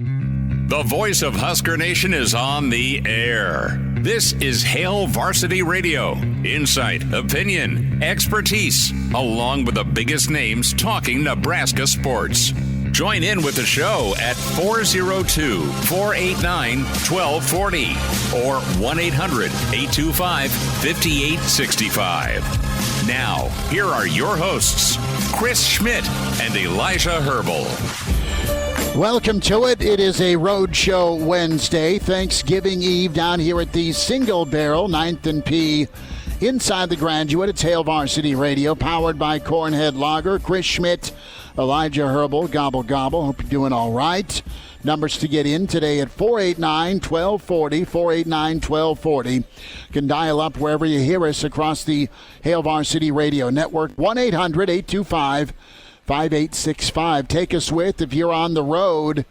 The voice of Husker Nation is on the air. This is Hail Varsity Radio. Insight, opinion, expertise, along with the biggest names talking Nebraska sports. Join in with the show at 402-489-1240 or 1-800-825-5865. Now, here are your hosts, Chris Schmidt and Elijah Herbel. Welcome to it. It is a Roadshow Wednesday, Thanksgiving Eve down here at the Single Barrel, 9th and P, inside the Graduate. It's Hail Varsity Radio, powered by Cornhead Lager. Chris Schmidt, Elijah Herbel, gobble, gobble. Hope you're doing all right. Numbers to get in today at 489-1240, 489-1240. You can dial up wherever you hear us across the Hail Varsity Radio Network, 1-800-825-5865. Take us with, if you're on the road,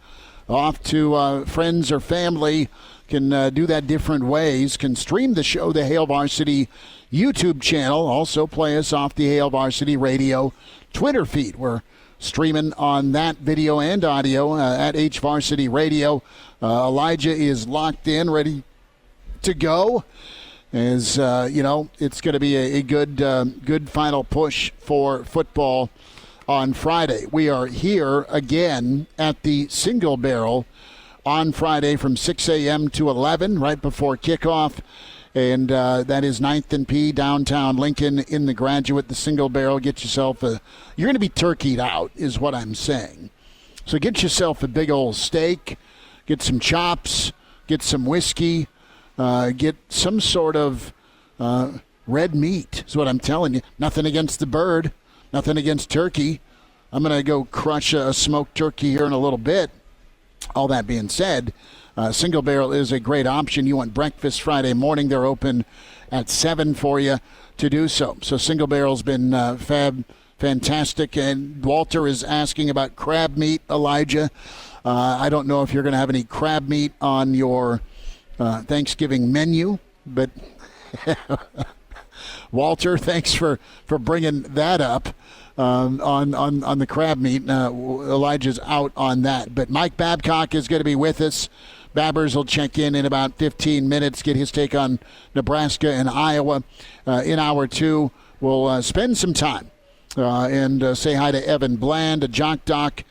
off to friends or family, can do that different ways. Can stream the show, the Hail Varsity YouTube channel. Also play us off the Hail Varsity Radio Twitter feed. We're streaming on that video and audio at HVarsity Radio. Elijah is locked in, ready to go. As it's going to be a good final push for football on Friday. We are here again at the Single Barrel on Friday from 6 a.m. to 11, right before kickoff. And that is 9th and P, downtown Lincoln in the Graduate. The Single Barrel, get yourself you're going to be turkeyed out, is what I'm saying. So get yourself a big old steak, get some chops, get some whiskey, get some sort of red meat, is what I'm telling you. Nothing against the bird. Nothing against turkey. I'm going to go crush a smoked turkey here in a little bit. All that being said, Single Barrel is a great option. You want breakfast Friday morning, they're open at 7 for you to do so. So Single Barrel's been fantastic. And Walter is asking about crab meat, Elijah. I don't know if you're going to have any crab meat on your Thanksgiving menu, but Walter, thanks for bringing that up on the crab meat. Elijah's out on that. But Mike Babcock is going to be with us. Babbers will check in about 15 minutes, get his take on Nebraska and Iowa. In hour two, we'll spend some time and say hi to Evan Bland, a Jock Doc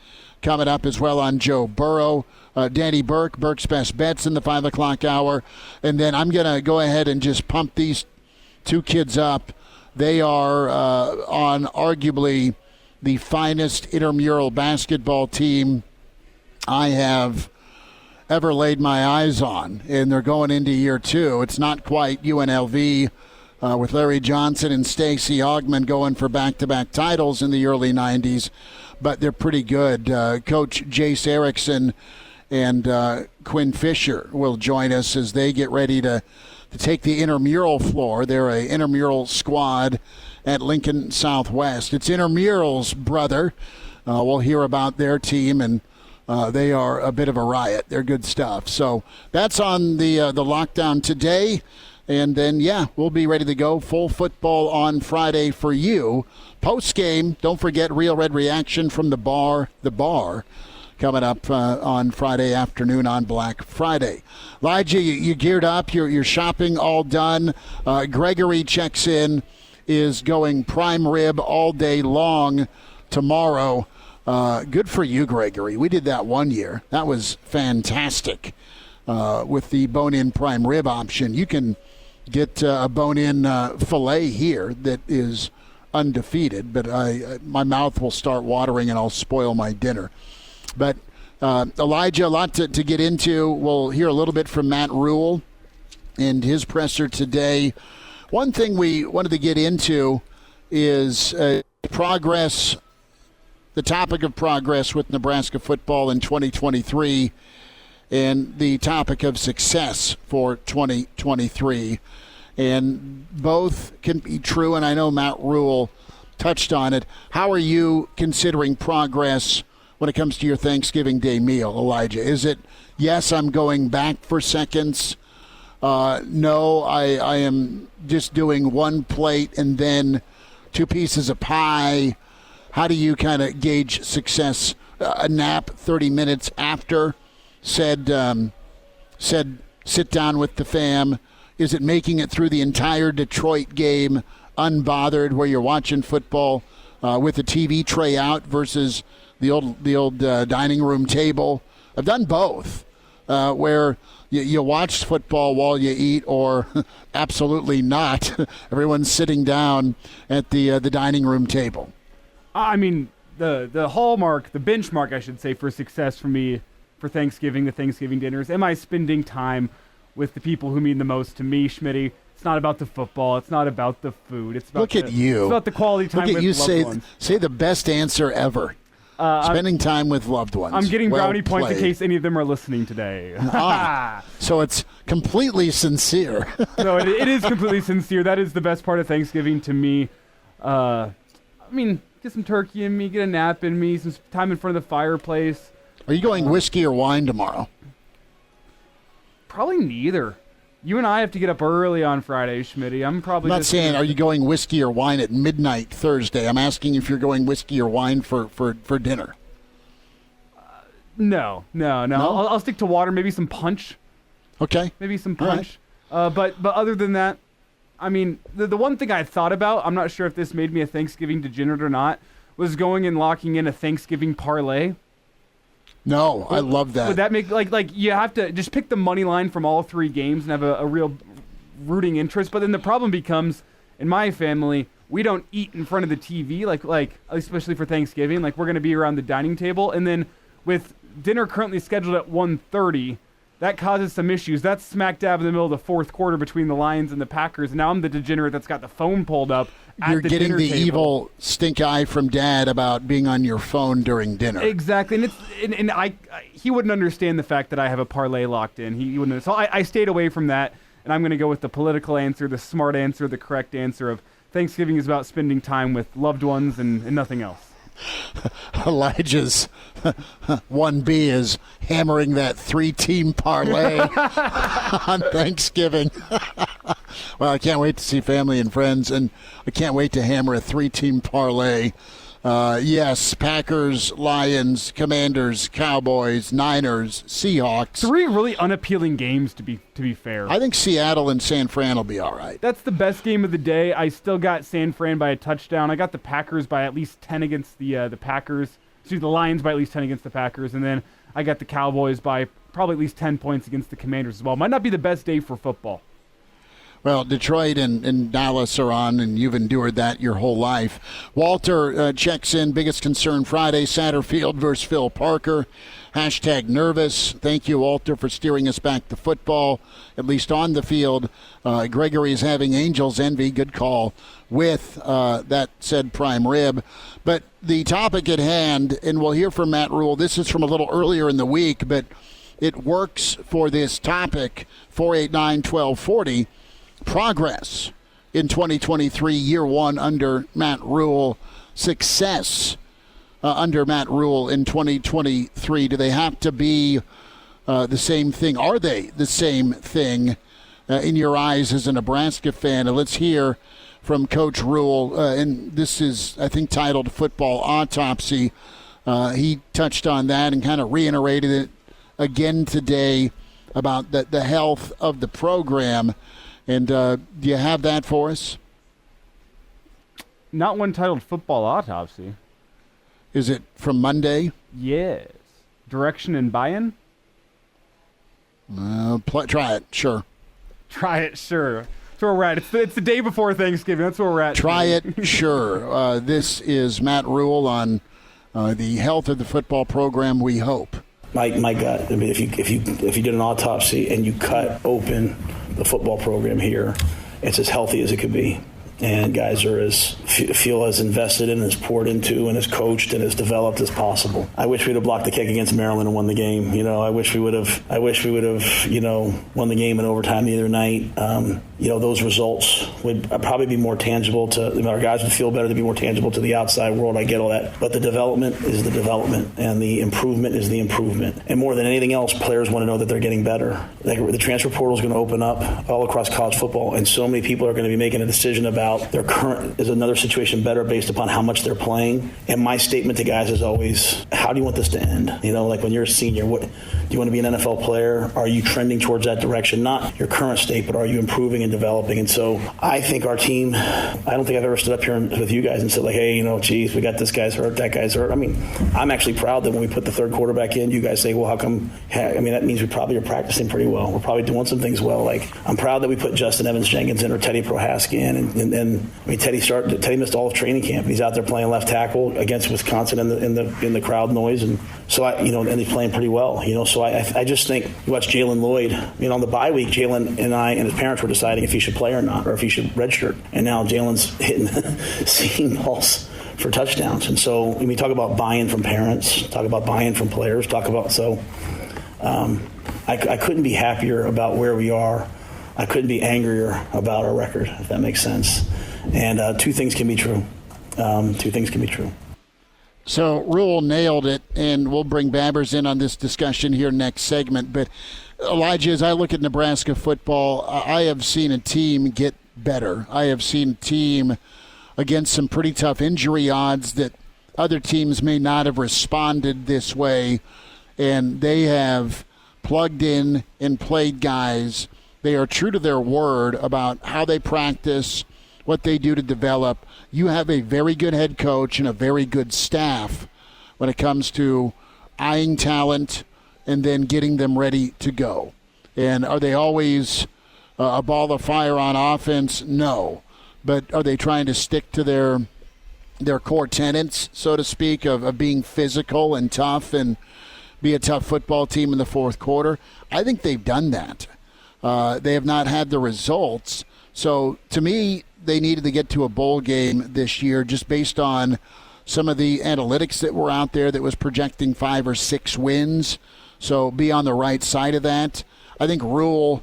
coming up as well on Joe Burrow. Danny Burke, Burke's Best Bets in the 5 o'clock hour. And then I'm going to go ahead and just pump these two kids up. They are on arguably the finest intramural basketball team I have ever laid my eyes on, and they're going into year two. It's not quite UNLV with Larry Johnson and Stacey Augmon going for back-to-back titles in the early 90s, but they're pretty good. Coach Jace Erickson and Quinn Fisher will join us as they get ready to take the intramural floor. They're an intramural squad at Lincoln Southwest. It's intramurals, brother. We'll hear about their team, and they are a bit of a riot. They're good stuff. So that's on the lockdown today. And then, we'll be ready to go. Full football on Friday for you. Post-game, don't forget Real Red Reaction from the bar, coming up on Friday afternoon on Black Friday. Elijah, you geared up. You're shopping all done. Gregory checks in, is going prime rib all day long tomorrow. Good for you, Gregory. We did that one year. That was fantastic with the bone-in prime rib option. You can get a bone-in filet here that is undefeated, but my mouth will start watering and I'll spoil my dinner. But Elijah, a lot to get into. We'll hear a little bit from Matt Rhule and his presser today. One thing we wanted to get into is progress, the topic of progress with Nebraska football in 2023 and the topic of success for 2023. And both can be true, and I know Matt Rhule touched on it. How are you considering progress when it comes to your Thanksgiving Day meal, Elijah? Is it, yes, I'm going back for seconds? No, I am just doing one plate and then 2 pieces of pie. How do you kind of gauge success? A nap 30 minutes after said sit down with the fam? Is it making it through the entire Detroit game unbothered, where you're watching football with the TV tray out versus the old dining room table? I've done both, where you watch football while you eat, or absolutely not. Everyone's sitting down at the dining room table. I mean, the hallmark, the benchmark, I should say, for success for me for Thanksgiving, the Thanksgiving dinners, am I spending time with the people who mean the most to me, Schmitty? It's not about the football. It's not about the food. It's about Look at you. It's about the quality time with loved ones. Say the best answer ever. Spending time with loved ones. I'm getting brownie points played. in case any of them are listening today. So it's completely sincere. So it is completely sincere. That is the best part of Thanksgiving to me. I mean, get some turkey in me, get a nap in me, some time in front of the fireplace. Are you going whiskey or wine tomorrow? Probably neither. You and I have to get up early on Friday, Schmitty. I'm not saying are you going whiskey or wine at midnight Thursday. I'm asking if you're going whiskey or wine for dinner. No. I'll stick to water, maybe some punch. Okay. Maybe some punch. Right. But other than that, I mean, the one thing I thought about, I'm not sure if this made me a Thanksgiving degenerate or not, was going and locking in a Thanksgiving parlay. No, I love that. Would that make, like you have to just pick the money line from all three games and have a real rooting interest? But then the problem becomes, in my family, we don't eat in front of the TV, like especially for Thanksgiving. Like, we're going to be around the dining table. And then with dinner currently scheduled at 1:30, that causes some issues. That's smack dab in the middle of the fourth quarter between the Lions and the Packers. And now I'm the degenerate that's got the phone pulled up at You're the getting dinner the table. evil stink eye from Dad about being on your phone during dinner. Exactly, and he wouldn't understand the fact that I have a parlay locked in. He wouldn't. So I stayed away from that, and I'm going to go with the political answer, the smart answer, the correct answer of Thanksgiving is about spending time with loved ones and nothing else. Elijah's 1B is hammering that 3-team parlay on Thanksgiving. Well, I can't wait to see family and friends, and I can't wait to hammer a 3-team parlay. Yes, Packers, Lions, Commanders, Cowboys, Niners, Seahawks. 3 really unappealing games, to be fair. I think Seattle and San Fran will be all right. That's the best game of the day. I still got San Fran by a touchdown. I got the Packers by at least 10 against the Packers. Excuse me, the Lions by at least 10 against the Packers. And then I got the Cowboys by probably at least 10 points against the Commanders as well. Might not be the best day for football. Well, Detroit and Dallas are on, and you've endured that your whole life. Walter checks in, biggest concern Friday, Satterfield versus Phil Parker. Hashtag nervous. Thank you, Walter, for steering us back to football, at least on the field. Gregory is having Angels envy. Good call with that said prime rib. But the topic at hand, and we'll hear from Matt Rhule. This is from a little earlier in the week, but it works for this topic, 489-1240. Progress in 2023, year one under Matt Rhule. Success under Matt Rhule in 2023. Do they have to be the same thing? Are they the same thing in your eyes as a Nebraska fan? And let's hear from Coach Rhule. And this is, I think, titled Football Autopsy. He touched on that and kind of reiterated it again today about the health of the program. And do you have that for us? Not one titled Football Autopsy. Is it from Monday? Yes. Direction and buy-in? Try it, sure. Try it, sure. That's where we're at. It's the day before Thanksgiving. That's where we're at. Try it, sure. This is Matt Rhule on the health of the football program, we hope. My gut. I mean, if you did an autopsy and you cut open the football program here, it's as healthy as it could be, and guys are feel as invested in, as poured into, and as coached and as developed as possible. I wish we'd have blocked the kick against Maryland and won the game. I wish we would have. Won the game in overtime the other night. Those results would probably be more tangible to our guys. Would feel better to be more tangible to the outside world. I get all that, but the development is the development, and the improvement is the improvement. And more than anything else, players want to know that they're getting better. The transfer portal is going to open up all across college football, and so many people are going to be making a decision about about their current, is another situation better based upon how much they're playing? And my statement to guys is always, how do you want this to end? Like when you're a senior, what do you want to be an NFL player? Are you trending towards that direction? Not your current state, but are you improving and developing? And so I think our team, I don't think I've ever stood up here with you guys and said like, hey, geez, we got this guy's hurt, that guy's hurt. I mean, I'm actually proud that when we put the third quarterback in, you guys say, well, how come? That means we probably are practicing pretty well. We're probably doing some things well. Like, I'm proud that we put Justin Evans-Jenkins in or Teddy Prohaska in. And Teddy missed all of training camp. He's out there playing left tackle against Wisconsin in the crowd noise. And so and he's playing pretty well. So I just think you watch Jalen Lloyd. On the bye week, Jalen and I and his parents were deciding if he should play or not, or if he should redshirt. And now Jalen's hitting seeing balls for touchdowns. And so when we talk about buy-in from parents, talk about buy-in from players, I couldn't be happier about where we are. I couldn't be angrier about our record, if that makes sense. And two things can be true. So Rhule nailed it, and we'll bring Babbers in on this discussion here next segment. But, Elijah, as I look at Nebraska football, I have seen a team get better. I have seen a team against some pretty tough injury odds that other teams may not have responded this way, and they have plugged in and played guys. They are true to their word about how they practice, what they do to develop. You have a very good head coach and a very good staff when it comes to eyeing talent and then getting them ready to go. And are they always a ball of fire on offense? No. But are they trying to stick to their core tenets, so to speak, of being physical and tough and be a tough football team in the fourth quarter? I think they've done that. They have not had the results. So to me, they needed to get to a bowl game this year just based on some of the analytics that were out there that was projecting 5 or 6 wins. So be on the right side of that. I think Rhule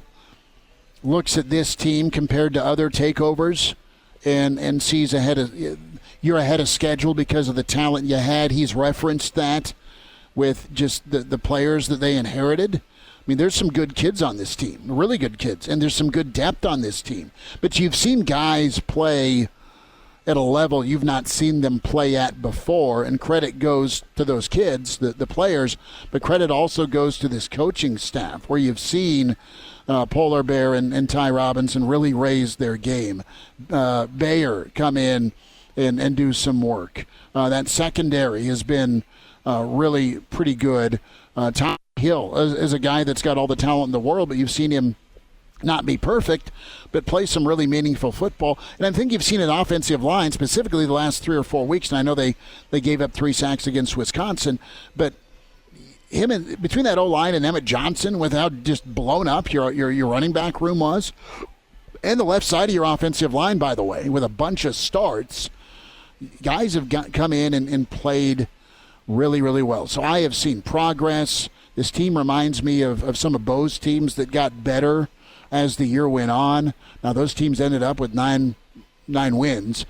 looks at this team compared to other takeovers and sees you're ahead of schedule because of the talent you had. He's referenced that with just the players that they inherited. I mean, there's some good kids on this team, really good kids, and there's some good depth on this team. But you've seen guys play at a level you've not seen them play at before, and credit goes to those kids, the players, but credit also goes to this coaching staff where you've seen Polar Bear and Ty Robinson really raise their game. Bayer come in and do some work. That secondary has been really pretty good. Tom Hill is a guy that's got all the talent in the world, but you've seen him not be perfect, but play some really meaningful football. And I think you've seen an offensive line, specifically the last 3 or 4 weeks, and I know they gave up 3 sacks against Wisconsin, but between that O-line and Emmett Johnson, with how just blown up your running back room was, and the left side of your offensive line, by the way, with a bunch of starts, guys have come in and played really, really well. So I have seen progress. This team reminds me of some of Bo's teams that got better as the year went on. Now, those teams ended up with nine wins.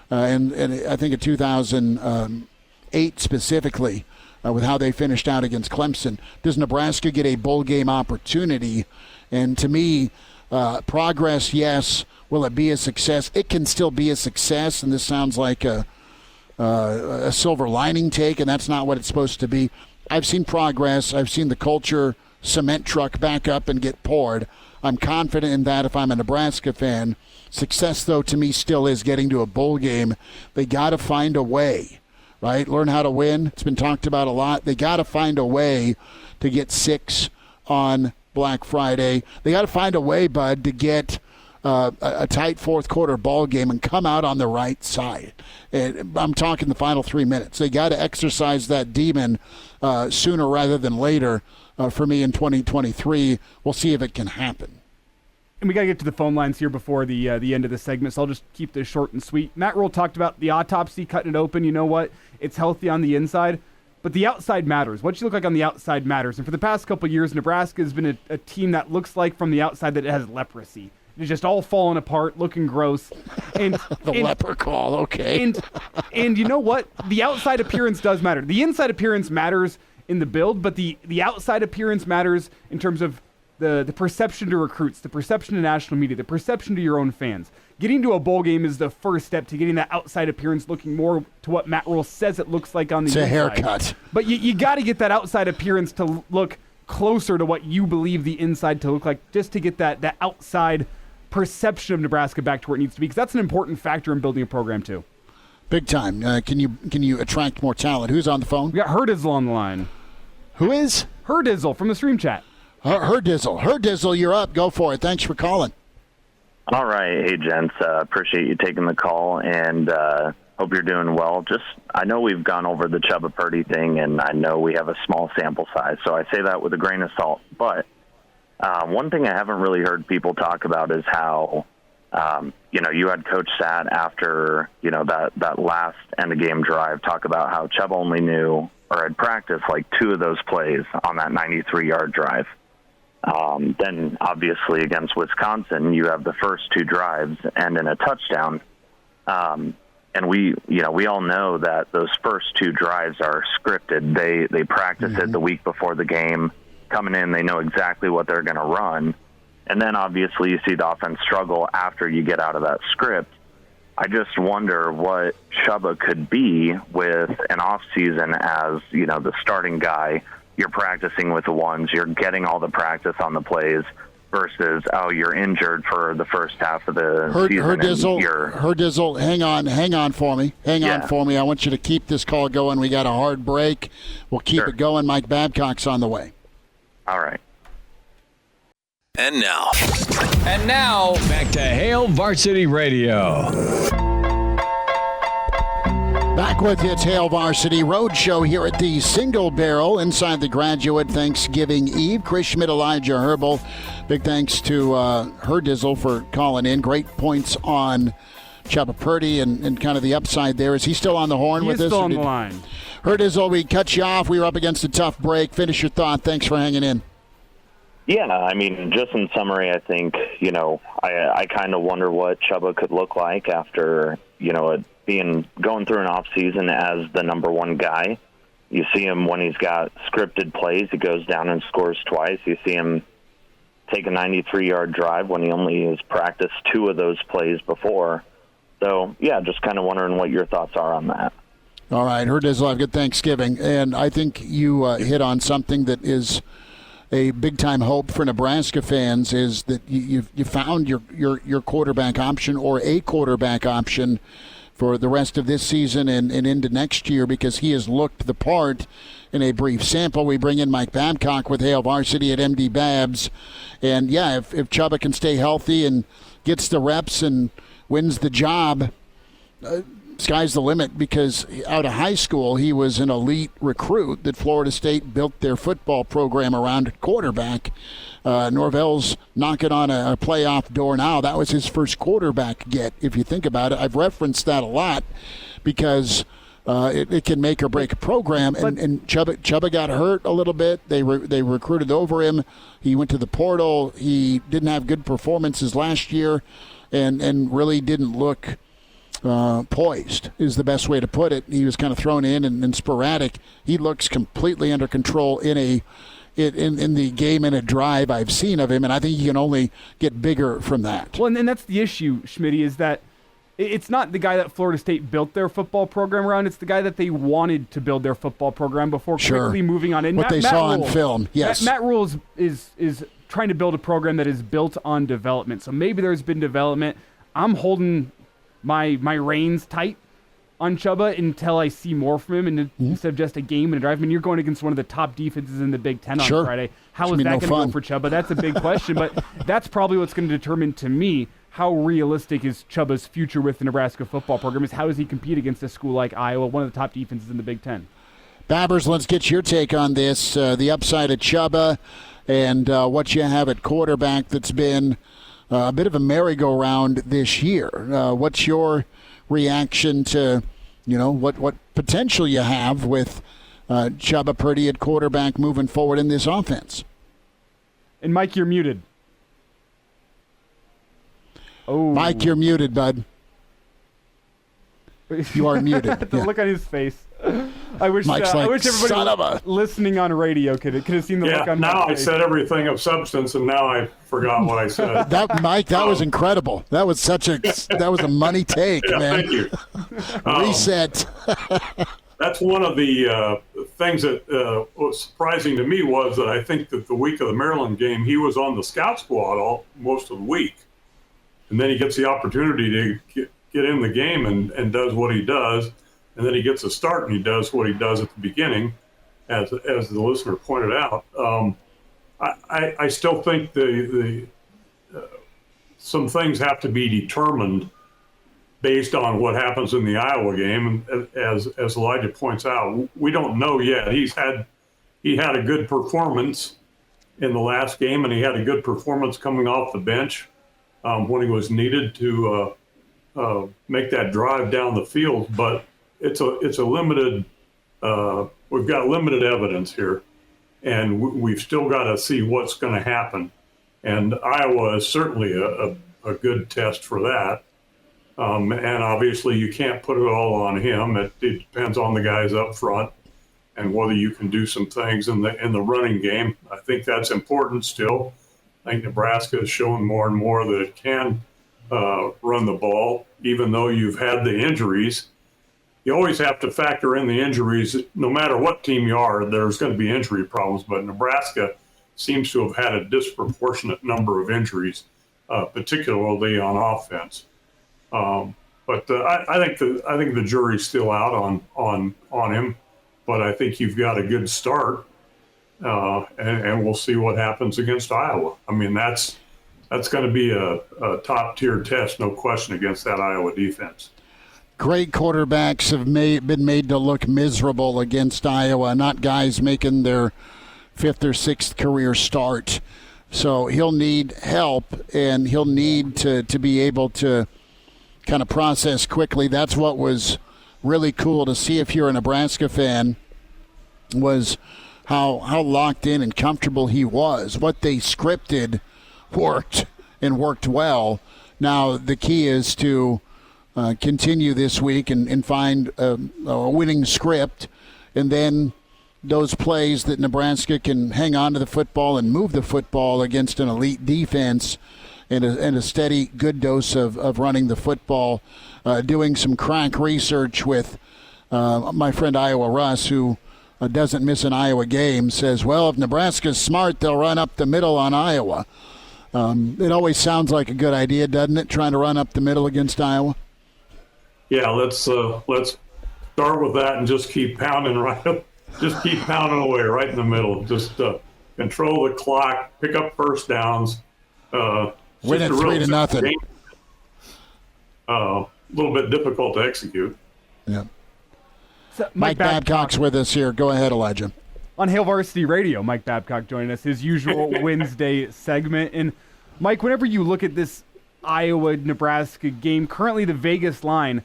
And I think in 2008 specifically, with how they finished out against Clemson. Does Nebraska get a bowl game opportunity? And to me, progress, yes. Will it be a success? It can still be a success, and this sounds like a silver lining take, and that's not what it's supposed to be. I've seen progress. I've seen the culture cement truck back up and get poured. I'm confident in that if I'm a Nebraska fan. Success, though, to me still is getting to a bowl game. They got to find a way, right? Learn how to win. It's been talked about a lot. They got to find a way to get 6 on Black Friday. They got to find a way, Bud, to get a tight fourth quarter ball game and come out on the right side. And I'm talking the final 3 minutes. They got to exercise that demon sooner rather than later. For me in 2023, we'll see if it can happen. And we got to get to the phone lines here before the end of the segment, so I'll just keep this short and sweet. Matt Rhule talked about the autopsy, cutting it open. You know what? It's healthy on the inside, but the outside matters. What you look like on the outside matters. And for the past couple of years, Nebraska has been a team that looks like from the outside that it has leprosy. It's just all falling apart, looking gross. And leper call, okay. And you know what? The outside appearance does matter. The inside appearance matters in the build, but the outside appearance matters in terms of the perception to recruits, the perception to national media, the perception to your own fans. Getting to a bowl game is the first step to getting that outside appearance looking more to what Matt Rhule says it looks like on the inside. It's a haircut. But you got to get that outside appearance to look closer to what you believe the inside to look like, just to get that outside perception of Nebraska back to where it needs to be, because that's an important factor in building a program too. Big time. Can you attract more talent? Who's on the phone? We got Hurrdat on the line. Who is? Hurrdat from the stream chat. Hurrdat, you're up. Go for it. Thanks for calling. All right. Hey, gents. Appreciate you taking the call, and hope you're doing well. I know we've gone over the Chubba Purdy thing, and I know we have a small sample size, so I say that with a grain of salt. But one thing I haven't really heard people talk about is how, you had Coach Satt after, that last end-of-game drive talk about how Chubba only knew or had practiced like 2 of those plays on that 93-yard drive. Then, obviously, against Wisconsin, you have the first 2 drives end in a touchdown. And we all know that those first 2 drives are scripted. They practice it the week before the game. Coming in, they know exactly what they're going to run. And then, obviously, you see the offense struggle after you get out of that script. I just wonder what Chubba could be with an offseason as, the starting guy. You're practicing with the ones. You're getting all the practice on the plays versus, you're injured for the first half of the season. Hurrdat, hang on for me. On for me. I want you to keep this call going. We got a hard break. We'll keep it going. Mike Babcock's on the way. All right. And now, back to Hail Varsity Radio. Back with you, it's Hail Varsity Roadshow here at the Single Barrel inside the Graduate Thanksgiving Eve. Chris Schmidt, Elijah Herbel. Big thanks to Hurrdat for calling in. Great points on Chubba Purdy and kind of the upside there. Is he still on the horn with us? He's still on the line. Hurrdat, we cut you off. We were up against a tough break. Finish your thought. Thanks for hanging in. Yeah, I mean, just in summary, I think, I kind of wonder what Chubba could look like after, going through an off season as the number 1 guy. You see him when he's got scripted plays, he goes down and scores twice. You see him take a 93-yard drive when he only has practiced 2 of those plays before. So, yeah, just kind of wondering what your thoughts are on that. All right, Hurrdat, have a good Thanksgiving. And I think you hit on something that is a big-time hope for Nebraska fans, is that you found your quarterback option or a quarterback option for the rest of this season and into next year, because he has looked the part in a brief sample. We bring in Mike Babcock with Hail Varsity at MD Babs. And, yeah, if Chubba can stay healthy and gets the reps and wins the job, sky's the limit, because out of high school he was an elite recruit that Florida State built their football program around at quarterback. Norvell's knocking on a playoff door now. That was his first quarterback get, if you think about it. I've referenced that a lot because it can make or break a program. And Chubba got hurt a little bit. They recruited over him. He went to the portal. He didn't have good performances last year and really didn't look poised, is the best way to put it. He was kind of thrown in and sporadic. He looks completely under control in the game and a drive I've seen of him, and I think he can only get bigger from that. Well, and that's the issue, Schmitty, is that it's not the guy that Florida State built their football program around. It's the guy that they wanted to build their football program before quickly moving on. And what they saw on film, yes. Matt Rhule is trying to build a program that is built on development. So maybe there's been development. I'm holding my reins tight on Chubba until I see more from him, and instead of just a game and a drive. I mean, you're going against one of the top defenses in the Big Ten on Friday. How is that going to go for Chubba? That's a big question, but that's probably what's going to determine, to me, how realistic is Chubba's future with the Nebraska football program, is how does he compete against a school like Iowa, one of the top defenses in the Big Ten. Babbers, let's get your take on this, the upside of Chubba and what you have at quarterback that's been a bit of a merry-go-round this year. What's your reaction to, what potential you have with Chubba Purdy at quarterback moving forward in this offense? And Mike, you're muted. Oh, Mike, you're muted, bud. You are muted. The look on his face. I wish everybody son of a... listening on radio could have seen the look on now my I face. said everything of substance, and now I forgot what I said. Mike, that was incredible. That was a money take, man. Thank you. Reset. That's one of the things that was surprising to me was that I think that the week of the Maryland game, he was on the scout squad most of the week. And then he gets the opportunity to get in the game and does what he does. And then he gets a start and he does what he does at the beginning, as the listener pointed out. I still think some things have to be determined based on what happens in the Iowa game. And as Elijah points out, we don't know yet. He had a good performance in the last game, and he had a good performance coming off the bench when he was needed to make that drive down the field. But it's a limited. We've got limited evidence here, and we've still got to see what's going to happen. And Iowa is certainly a good test for that. And obviously you can't put it all on him. It depends on the guys up front and whether you can do some things in the running game. I think that's important still. I think Nebraska has shown more and more that it can run the ball, even though you've had the injuries. You always have to factor in the injuries. No matter what team you are, there's going to be injury problems, but Nebraska seems to have had a disproportionate number of injuries, particularly on offense. But I think the jury's still out on him, but I think you've got a good start, and we'll see what happens against Iowa. I mean, that's going to be a top tier test, no question, against that Iowa defense. Great quarterbacks have been made to look miserable against Iowa, not guys making their 5th or 6th career start. So he'll need help, and he'll need to be able to kind of process quickly. That's what was really cool to see if you're a Nebraska fan, was how locked in and comfortable he was. What they scripted worked and worked well. Now the key is to continue this week and find a winning script, and then those plays that Nebraska can hang on to the football and move the football against an elite defense, and a steady, good dose of running the football. Doing some crack research with my friend Iowa Russ, who doesn't miss an Iowa game, says, well, if Nebraska's smart, they'll run up the middle on Iowa. It always sounds like a good idea, doesn't it, trying to run up the middle against Iowa? Yeah, let's start with that and just keep pounding just keep pounding away right in the middle. Just control the clock, pick up first downs. Win it 3-0. A little bit difficult to execute. Yeah. So Mike Babcock's with us here. Go ahead, Elijah. On Hail Varsity Radio, Mike Babcock joining us, his usual Wednesday segment. And Mike, whenever you look at this Iowa-Nebraska game, currently the Vegas line,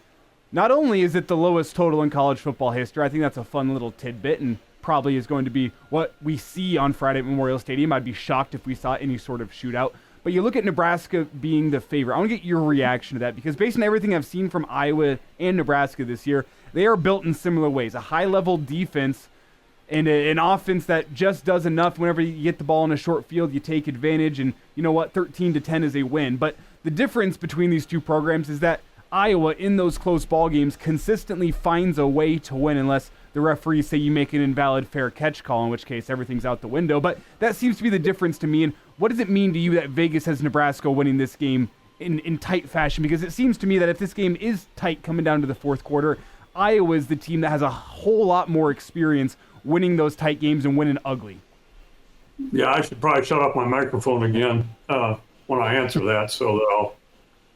not only is it the lowest total in college football history, I think that's a fun little tidbit and probably is going to be what we see on Friday at Memorial Stadium. I'd be shocked if we saw any sort of shootout. But you look at Nebraska being the favorite. I want to get your reaction to that, because based on everything I've seen from Iowa and Nebraska this year, they are built in similar ways. A high-level defense and an offense that just does enough. Whenever you get the ball in a short field, you take advantage, and you know what, 13-10 is a win. But the difference between these two programs is that Iowa, in those close ball games, consistently finds a way to win, unless the referees say you make an invalid fair catch call, in which case everything's out the window. But that seems to be the difference to me. And what does it mean to you that Vegas has Nebraska winning this game in tight fashion? Because it seems to me that if this game is tight coming down to the fourth quarter, Iowa is the team that has a whole lot more experience winning those tight games and winning ugly. Yeah, I should probably shut off my microphone again when I answer that, so that I'll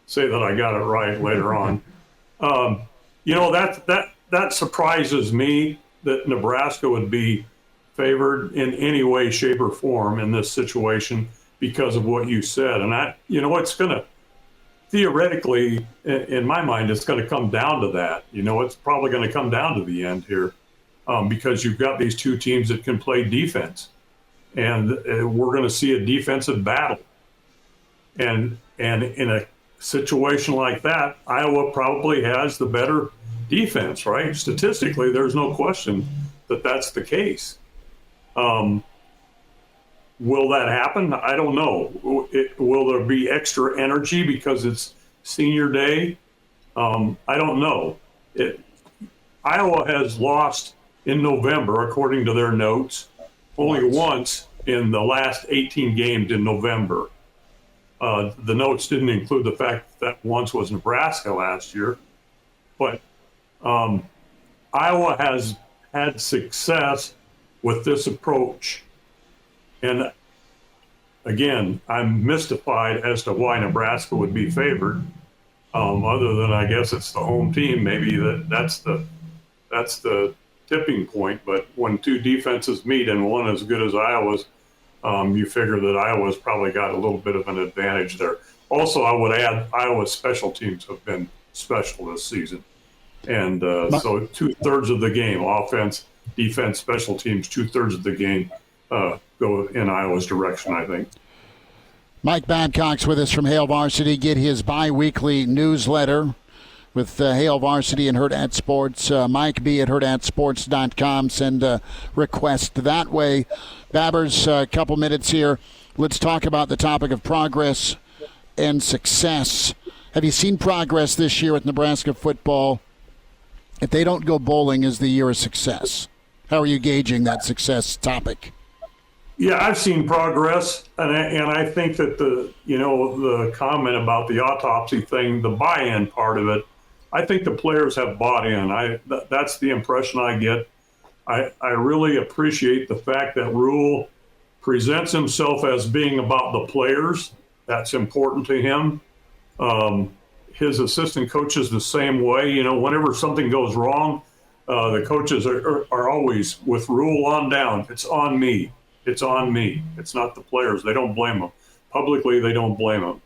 say that I got it right later on. That surprises me that Nebraska would be favored in any way, shape, or form in this situation because of what you said. And it's going to, theoretically, in my mind, it's going to come down to that. It's probably going to come down to the end here because you've got these two teams that can play defense. And we're going to see a defensive battle. And in a situation like that, Iowa probably has the better defense, right? Statistically, there's no question that that's the case. Will that happen? I don't know. Will there be extra energy because it's senior day? I don't know. Iowa has lost in November, according to their notes, only once in the last 18 games in November. The notes didn't include the fact that once was Nebraska last year. But Iowa has had success with this approach. And again, I'm mystified as to why Nebraska would be favored. Other than I guess it's the home team, maybe that's the tipping point. But when two defenses meet and one as good as Iowa's, you figure that Iowa's probably got a little bit of an advantage there. Also, I would add Iowa's special teams have been special this season. And so 2/3 of the game, offense, defense, special teams, 2/3 of the game go in Iowa's direction, I think. Mike Babcock's with us from Hail Varsity. Get his bi-weekly newsletter with Hail Varsity and Hurrdat Sports. Mike B at hurrdatsports.com. Send a request that way. Babbers, a couple minutes here. Let's talk about the topic of progress and success. Have you seen progress this year with Nebraska football? If they don't go bowling, is the year a success? How are you gauging that success topic? Yeah, I've seen progress, and I think that the comment about the autopsy thing, the buy-in part of it, I think the players have bought in. That's the impression I get. I really appreciate the fact that Rhule presents himself as being about the players. That's important to him. His assistant coaches the same way. Whenever something goes wrong, the coaches are always with Rhule on down. It's on me. It's on me. It's not the players. They don't blame them. Publicly, they don't blame them.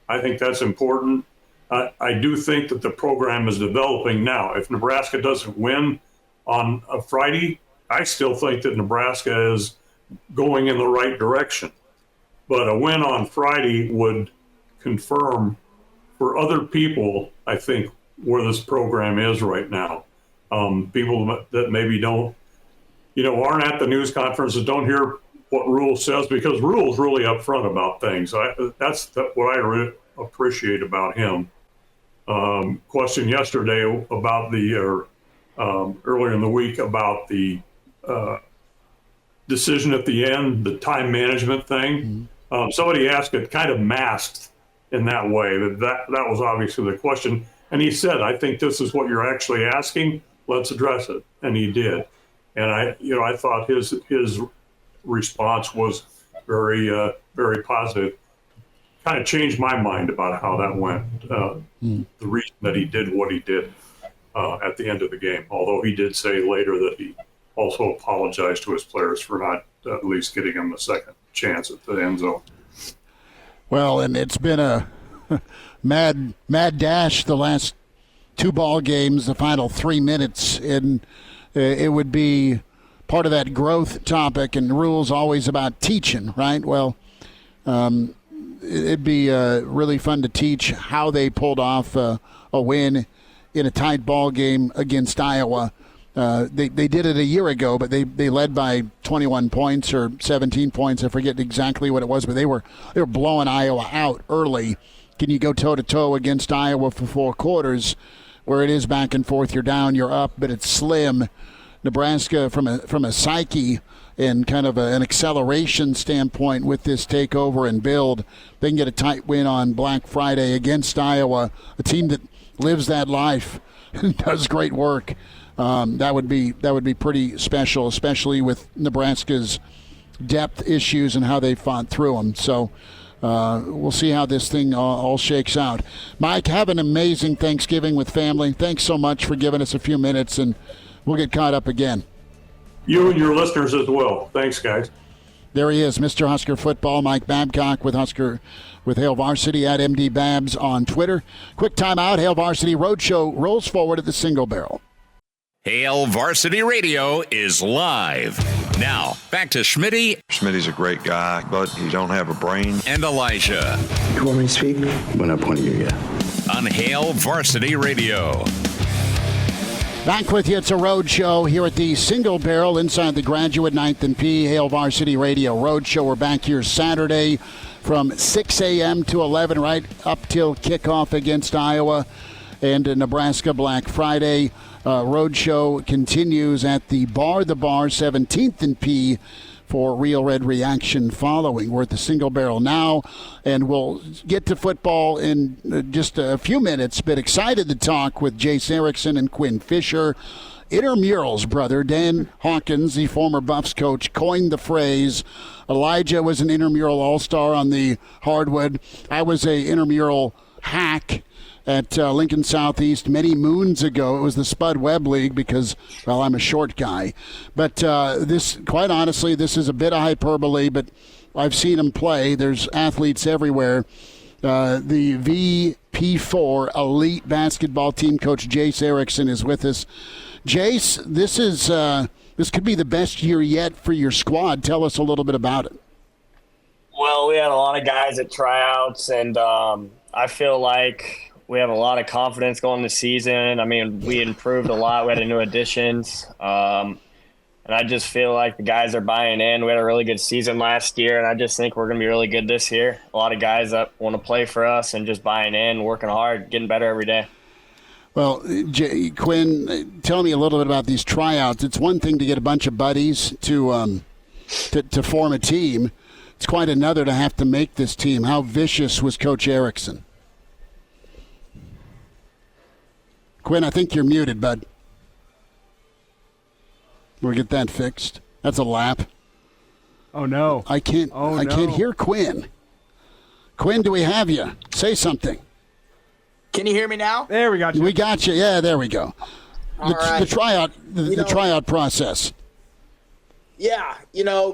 I think that's important. I do think that the program is developing now. If Nebraska doesn't win on a Friday, I still think that Nebraska is going in the right direction. But a win on Friday would confirm for other people, I think, where this program is right now. People that maybe don't, aren't at the news conferences, don't hear what Rhule says, because Rhule's really upfront about things. That's what I appreciate about him. Question yesterday about earlier in the week about the decision at the end, the time management thing. Somebody asked it kind of masked in that way. That was obviously the question. And he said, I think this is what you're actually asking. Let's address it. And he did. And I thought his response was very, very positive. Kind of changed my mind about how that went. The reason that he did what he did at the end of the game, although he did say later that he also apologized to his players for not at least getting him a second chance at the end zone. Well, and it's been a mad dash the last two ball games, the final 3 minutes, and it would be part of that growth topic, and Rhule's always about teaching, right? Well, it'd be really fun to teach how they pulled off a win in a tight ball game against Iowa. They did it a year ago, but they led by 21 points or 17 points. I forget exactly what it was, but they were blowing Iowa out early. Can you go toe-to-toe against Iowa for 4 quarters where it is back and forth, you're down, you're up, but it's slim? Nebraska, from a psyche and kind of an acceleration standpoint with this takeover and build, they can get a tight win on Black Friday against Iowa, a team that lives that life and does great work. That would be pretty special, especially with Nebraska's depth issues and how they fought through them. So we'll see how this thing all shakes out. Mike, have an amazing Thanksgiving with family. Thanks so much for giving us a few minutes, and we'll get caught up again. You and your listeners as well. Thanks, guys. There he is, Mr. Husker Football, Mike Babcock with Hail Varsity at MD Babs on Twitter. Quick timeout. Hail Varsity Roadshow rolls forward at the Single Barrel. Hail Varsity Radio is live. Now, back to Schmitty. Schmitty's a great guy, but he don't have a brain. And Elijah. You want me to speak? When I point at you, yeah. On Hail Varsity Radio. Back with you. It's a road show here at the Single Barrel inside the Graduate 9th and P. Hail Varsity Radio Road Show. We're back here Saturday from 6 a.m. to 11, right up till kickoff against Iowa and Nebraska Black Friday. Road show continues at the Bar, 17th and P for Real Red Reaction following. We're at the Single Barrel now, and we'll get to football in just a few minutes, but excited to talk with Jace Erickson and Quinn Fisher. Intramurals, brother. Dan Hawkins, the former Buffs coach, coined the phrase. Elijah was an intramural all-star on the hardwood. I was a intramural hack at Lincoln Southeast many moons ago. It was the Spud Webb League because, well, I'm a short guy. But this, quite honestly, this is a bit of hyperbole, but I've seen them play. There's athletes everywhere. The VP4 Elite Basketball team coach Jace Erickson is with us. Jace, this could be the best year yet for your squad. Tell us a little bit about it. Well, we had a lot of guys at tryouts, and I feel like we have a lot of confidence going into the season. I mean, we improved a lot. We had new additions. And I just feel like the guys are buying in. We had a really good season last year, and I just think we're going to be really good this year. A lot of guys that want to play for us and just buying in, working hard, getting better every day. Well, Quinn, tell me a little bit about these tryouts. It's one thing to get a bunch of buddies to form a team. It's quite another to have to make this team. How vicious was Coach Erickson? Quinn, I think you're muted, bud. We'll get that fixed. That's a lap. Oh, no. I can't hear Quinn. Quinn, do we have you? Say something. Can you hear me now? There, we got you. We got you. Yeah, there we go. The tryout process. Yeah,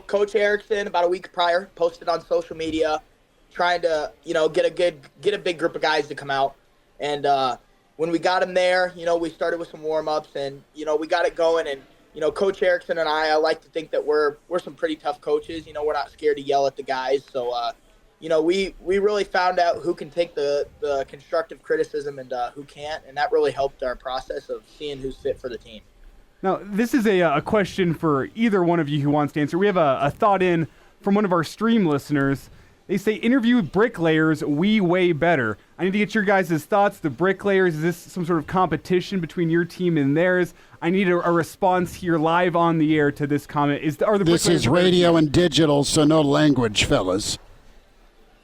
Coach Erickson about a week prior posted on social media trying to, get a big group of guys to come out. And when we got him there, we started with some warm-ups and, we got it going. And, Coach Erickson and I like to think that we're some pretty tough coaches. We're not scared to yell at the guys. So, we really found out who can take the constructive criticism and who can't. And that really helped our process of seeing who's fit for the team. Now, this is a question for either one of you who wants to answer. We have a thought in from one of our stream listeners. They say, interview bricklayers, we way better. I need to get your guys' thoughts. The bricklayers, is this some sort of competition between your team and theirs? I need a response here live on the air to this comment. This is radio and digital, so no language, fellas.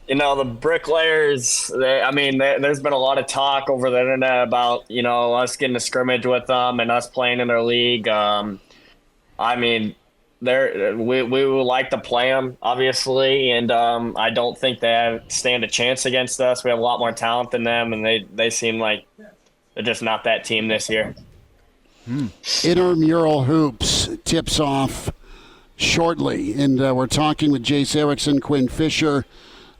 The bricklayers, there's been a lot of talk over the internet about, us getting a scrimmage with them and us playing in their league. We would like to play them, obviously, and I don't think they stand a chance against us. We have a lot more talent than them, and they seem like they're just not that team this year. Intramural Hoops tips off shortly, and we're talking with Jace Erickson, Quinn Fisher,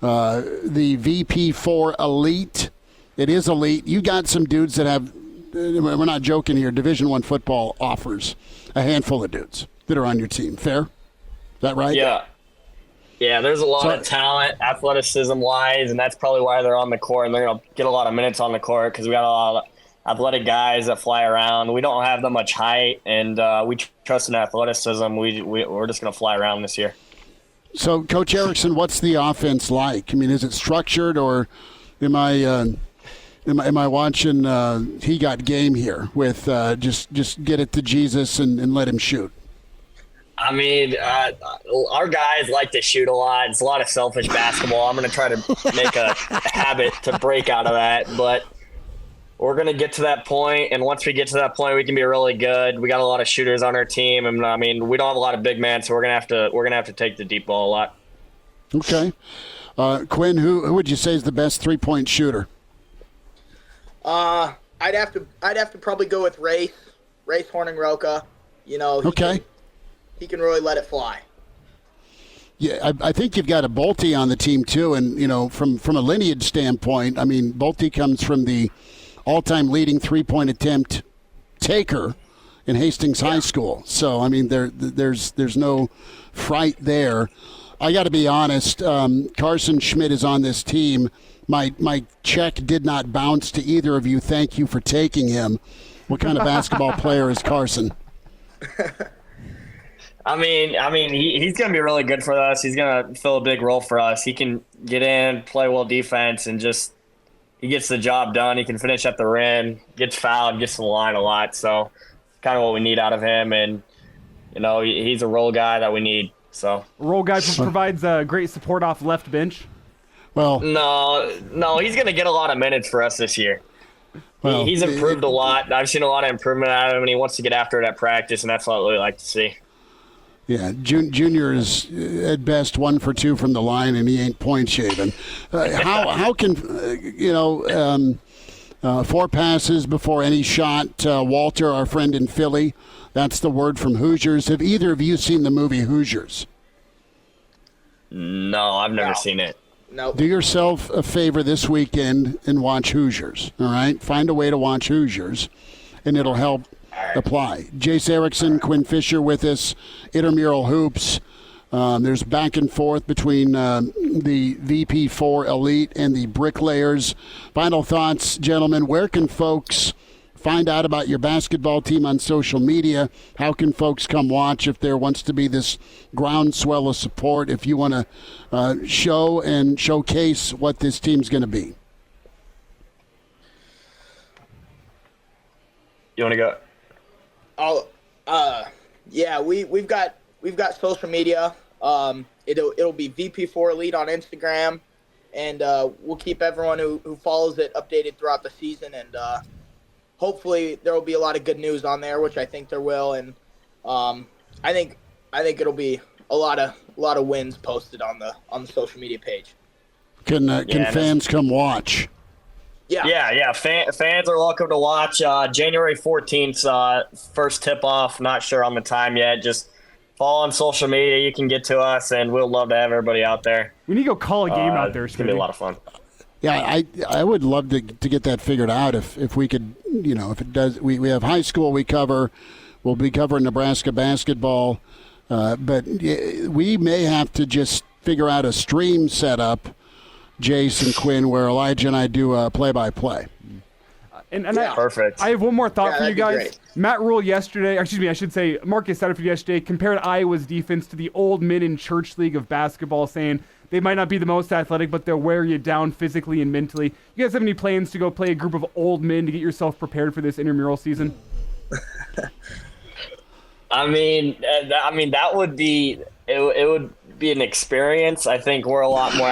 the VP4 Elite. It is elite. You got some dudes that have, we're not joking here, Division I football offers, a handful of dudes that are on your team. Fair? Is that right? Yeah. Yeah, there's a lot of talent, athleticism-wise, and that's probably why they're on the court, and they're going to get a lot of minutes on the court because we got a lot of athletic guys that fly around. We don't have that much height, and we trust in athleticism. We're just going to fly around this year. So, Coach Erickson, what's the offense like? I mean, is it structured, or am I watching He Got Game here with just get it to Jesus and let him shoot? Our guys like to shoot a lot. It's a lot of selfish basketball. I'm going to try to make a habit to break out of that, but we're going to get to that point, and once we get to that point, we can be really good. We got a lot of shooters on our team, and we don't have a lot of big men, so we're going to have to take the deep ball a lot. Okay, Quinn, who would you say is the best 3-point shooter? I'd have to probably go with Race Horning-Roca. He can really let it fly. Yeah, I think you've got a Bolte on the team too, and from a lineage standpoint, Bolte comes from the all-time leading 3-point attempt taker in Hastings High School. So there's no fright there. I got to be honest. Carson Schmidt is on this team. My check did not bounce to either of you. Thank you for taking him. What kind of basketball player is Carson? I mean, he's going to be really good for us. He's going to fill a big role for us. He can get in, play well defense, and he gets the job done. He can finish at the rim, gets fouled, gets to the line a lot. So kind of what we need out of him. And, he's a role guy that we need. So role guy provides great support off left bench. Well, no, he's going to get a lot of minutes for us this year. Well, he's improved a lot. I've seen a lot of improvement out of him, and he wants to get after it at practice, and that's what I really like to see. Yeah, Junior is at best 1 for 2 from the line, and he ain't point shaving. How can 4 passes before any shot? Walter, our friend in Philly, that's the word from Hoosiers. Have either of you seen the movie Hoosiers? No, I've never seen it. No. Do yourself a favor this weekend and watch Hoosiers. All right, find a way to watch Hoosiers, and it'll help. Apply. Jace Erickson, Quinn Fisher with us, Intramural Hoops. There's back and forth between the VP4 Elite and the Bricklayers. Final thoughts, gentlemen. Where can folks find out about your basketball team on social media? How can folks come watch if there wants to be this groundswell of support, if you want to show and showcase what this team's going to be? You want to go? Yeah, we've got social media. It'll be VP4 Elite on Instagram, and we'll keep everyone who follows it updated throughout the season. And hopefully there will be a lot of good news on there, which I think there will. And I think it'll be a lot of wins posted on the social media page. Can fans come watch? Yeah. Fans are welcome to watch. January 14th, first tip-off. Not sure on the time yet. Just follow on social media. You can get to us, and we'll love to have everybody out there. We need to go call a game out there. It's going to be a lot of fun. Yeah, I would love to get that figured out if we could, if it does. We have high school we cover. We'll be covering Nebraska basketball. But we may have to just figure out a stream setup, Jace and Quinn, where Elijah and I do play-by-play. Perfect. I have one more thought for you guys. Great. Matt Rhule yesterday, I should say Marcus Satterfield yesterday, compared Iowa's defense to the old men in church league of basketball, saying they might not be the most athletic, but they'll wear you down physically and mentally. You guys have any plans to go play a group of old men to get yourself prepared for this intramural season? I mean, that would be it would be an experience. I think we're a lot more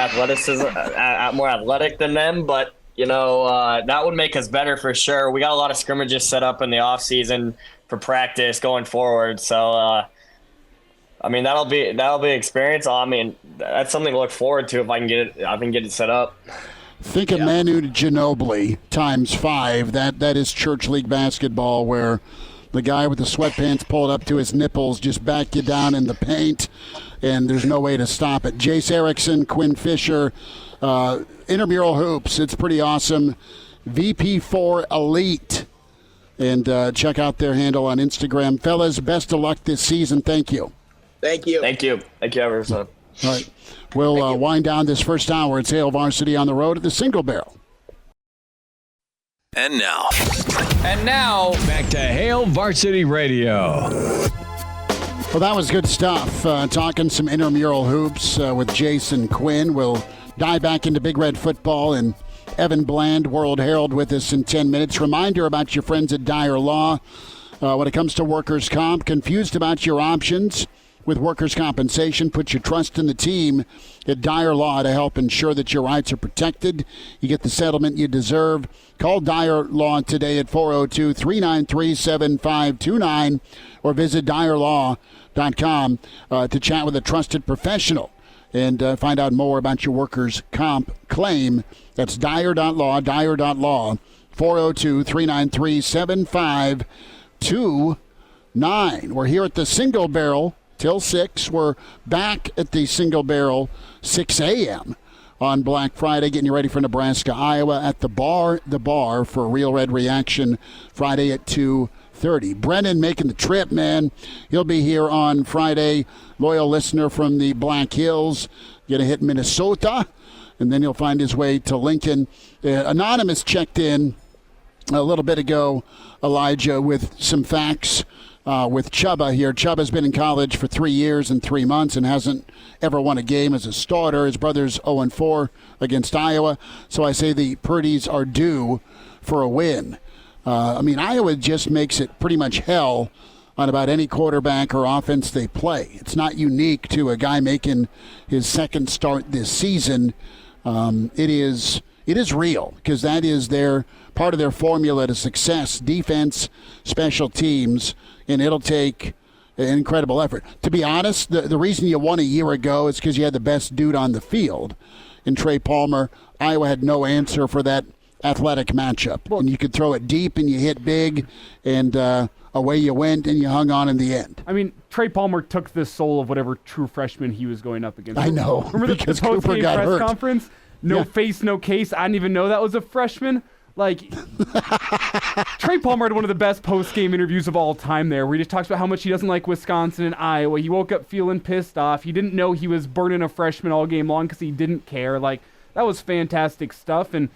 more athletic than them, but that would make us better for sure. We got a lot of scrimmages set up in the off season for practice going forward. So, that'll be an experience. That's something to look forward to if I can get it set up. Think of Manu Ginobili times 5. That is church league basketball, where the guy with the sweatpants pulled up to his nipples just back you down in the paint, and there's no way to stop it. Jace Erickson, Quinn Fisher, Intramural Hoops. It's pretty awesome. VP4 Elite. And check out their handle on Instagram. Fellas, best of luck this season. Thank you. Thank you. Thank you, everyone. All right. We'll wind down this first hour. It's Hail Varsity on the road at the Single Barrel. And now, back to Hail Varsity Radio. Well, that was good stuff. Talking some intramural hoops with Jason Quinn. We'll dive back into Big Red football, and Evan Bland, World Herald, with us in 10 minutes. Reminder about your friends at Dyer Law. When it comes to workers' comp, confused about your options with workers' compensation, put your trust in the team at Dyer Law to help ensure that your rights are protected. You get the settlement you deserve. Call Dyer Law today at 402-393-7529 or visit dyerlaw.com to chat with a trusted professional and find out more about your workers' comp claim. That's dyer.law, 402-393-7529. We're here at the Single Barrel till 6. We're back at the Single Barrel 6 a.m. on Black Friday, getting you ready for Nebraska-Iowa at the bar for a Real Red Reaction Friday at 2:30. Brennan making the trip, man. He'll be here on Friday. Loyal listener from the Black Hills. Going to hit Minnesota, and then he'll find his way to Lincoln. Anonymous checked in a little bit ago, Elijah, with some facts with Chubba here. Chubba's been in college for 3 years and 3 months and hasn't ever won a game as a starter. His brother's 0-4 against Iowa. So I say the Purdy's are due for a win. Iowa just makes it pretty much hell on about any quarterback or offense they play. It's not unique to a guy making his second start this season. It is real, because that is part of their formula to success: defense, special teams, and it'll take an incredible effort. To be honest, the reason you won a year ago is because you had the best dude on the field in Trey Palmer. Iowa had no answer for that athletic matchup. And you could throw it deep and you hit big, and away you went, and you hung on in the end. I mean, Trey Palmer took the soul of whatever true freshman he was going up against. I know. Remember the post-game press hurt. Conference? No face, no case. I didn't even know that was a freshman. Like, Trey Palmer had one of the best post-game interviews of all time there, where he just talks about how much he doesn't like Wisconsin and Iowa. He woke up feeling pissed off. He didn't know he was burning a freshman all game long because he didn't care. Like, that was fantastic stuff. And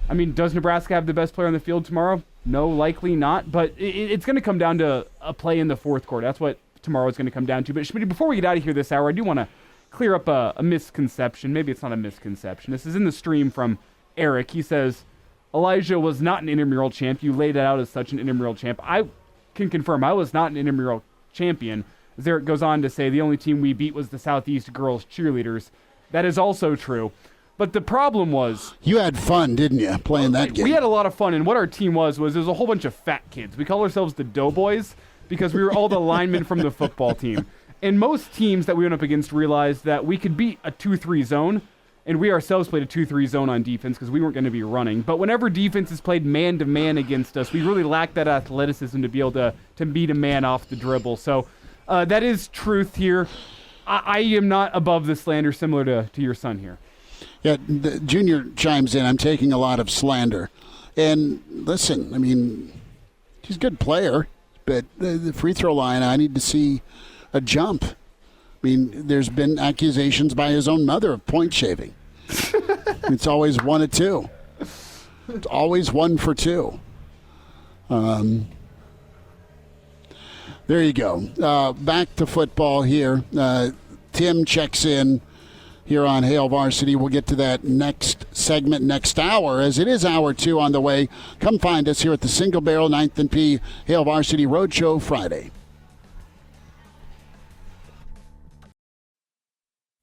I mean, does Nebraska have the best player on the field tomorrow? No, likely not. But it's going to come down to a play in the fourth quarter. That's what tomorrow is going to come down to. But Schmidt, before we get out of here this hour, I do want to clear up a misconception. Maybe it's not a misconception. This is in the stream from Eric. He says, Elijah was not an intramural champ. You laid it out as such an intramural champ. I can confirm I was not an intramural champion. As Eric goes on to say, the only team we beat was the Southeast girls cheerleaders. That is also true. But the problem was... You had fun, didn't you, playing that game? We had a lot of fun, and what our team was there was a whole bunch of fat kids. We call ourselves the Doughboys because we were all the linemen from the football team. And most teams that we went up against realized that we could beat a 2-3 zone, and we ourselves played a 2-3 zone on defense because we weren't going to be running. But whenever defenses played man-to-man against us, we really lacked that athleticism to be able to beat a man off the dribble. So that is truth here. I am not above the slander similar to your son here. Yeah, the Junior chimes in. I'm taking a lot of slander. And listen, I mean, he's a good player, but the free throw line, I need to see a jump. I mean, there's been accusations by his own mother of point shaving. It's always 1 of 2. It's always 1 for 2. There you go. Back to football here. Tim checks in here on Hail Varsity. We'll get to that next segment, next hour, as it is hour 2 on the way. Come find us here at the Single Barrel 9th and P Hail Varsity Roadshow Friday.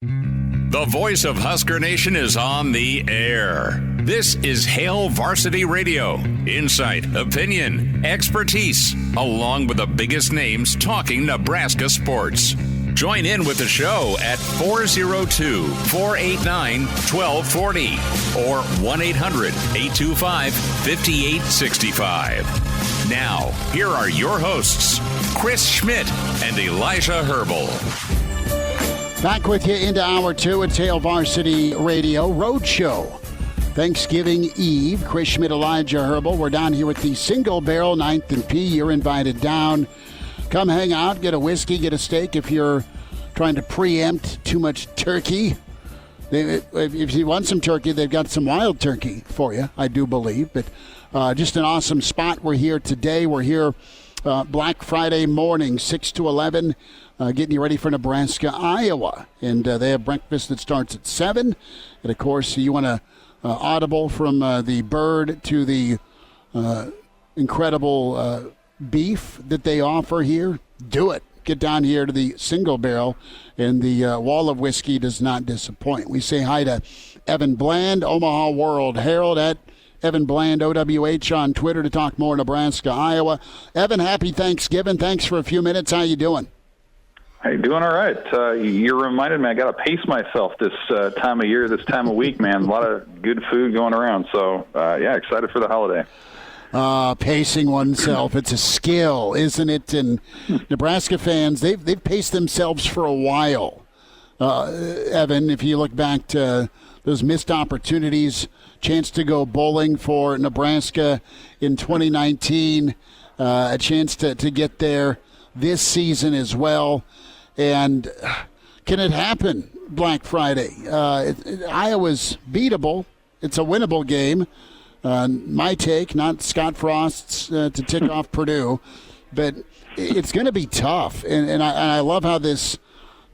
The voice of Husker Nation is on the air. This is Hail Varsity Radio. Insight, opinion, expertise, along with the biggest names talking Nebraska sports. Join in with the show at 402-489-1240 or 1-800-825-5865. Now, here are your hosts, Chris Schmidt and Elijah Herbel. Back with you into hour 2 at Hail Varsity Radio Roadshow. Thanksgiving Eve. Chris Schmidt, Elijah Herbel. We're down here with the Single Barrel 9th and P. You're invited down. Come hang out, get a whiskey, get a steak if you're trying to preempt too much turkey. If you want some turkey, they've got some wild turkey for you, I do believe. But just an awesome spot. We're here today. We're here Black Friday morning, 6 to 11, getting you ready for Nebraska-Iowa. And they have breakfast that starts at 7. And, of course, you want to audible from the bird to the incredible beef that they offer here, do it. Get down here to the Single Barrel, and the wall of whiskey does not disappoint. We say hi to Evan Bland, Omaha World Herald, at Evan Bland, OWH on Twitter, to talk more Nebraska, Iowa. Evan, happy Thanksgiving. Thanks for a few minutes. How you doing? Hey, doing all right. You reminded me I got to pace myself this time of year, this time of week, man. A lot of good food going around. So, yeah, excited for the holiday. Pacing oneself, it's a skill, isn't it? And Nebraska fans, they've paced themselves for a while. Evan, if you look back to those missed opportunities, chance to go bowling for Nebraska in 2019, a chance to get there this season as well. And can it happen Black Friday? Iowa's beatable. It's a winnable game. My take, not Scott Frost's, to tick off Purdue, but it's going to be tough. And I love how this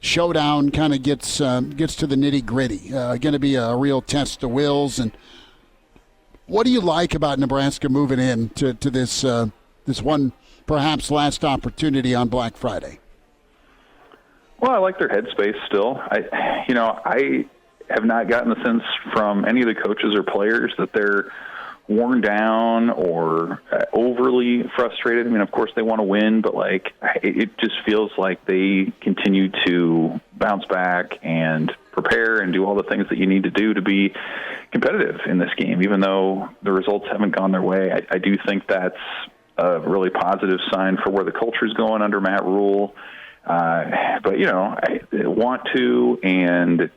showdown kind of gets to the nitty-gritty. Going to be a real test of wills. And what do you like about Nebraska moving in to this one perhaps last opportunity on Black Friday? Well, I like their headspace still. I have not gotten the sense from any of the coaches or players that they're worn down or overly frustrated. I mean, of course they want to win, but it just feels like they continue to bounce back and prepare and do all the things that you need to do to be competitive in this game, even though the results haven't gone their way. I do think that's a really positive sign for where the culture is going under Matt Rhule. But I want to and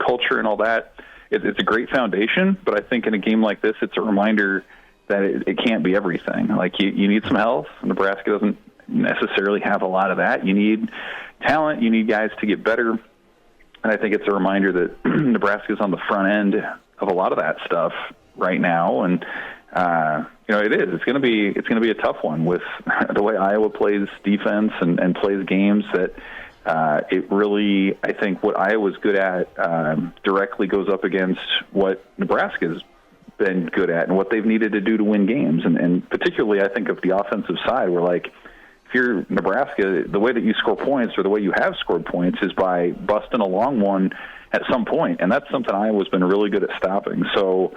culture and all that. It's a great foundation, but I think in a game like this, it's a reminder that it can't be everything. You need some health. Nebraska doesn't necessarily have a lot of that. You need talent. You need guys to get better. And I think it's a reminder that Nebraska's on the front end of a lot of that stuff right now. And it is. It's going to be a tough one with the way Iowa plays defense and plays games that. It really, I think what Iowa's good at directly goes up against what Nebraska's been good at and what they've needed to do to win games. And particularly, I think of the offensive side where, if you're Nebraska, the way that you score points or the way you have scored points is by busting a long one at some point. And that's something Iowa's been really good at stopping. So,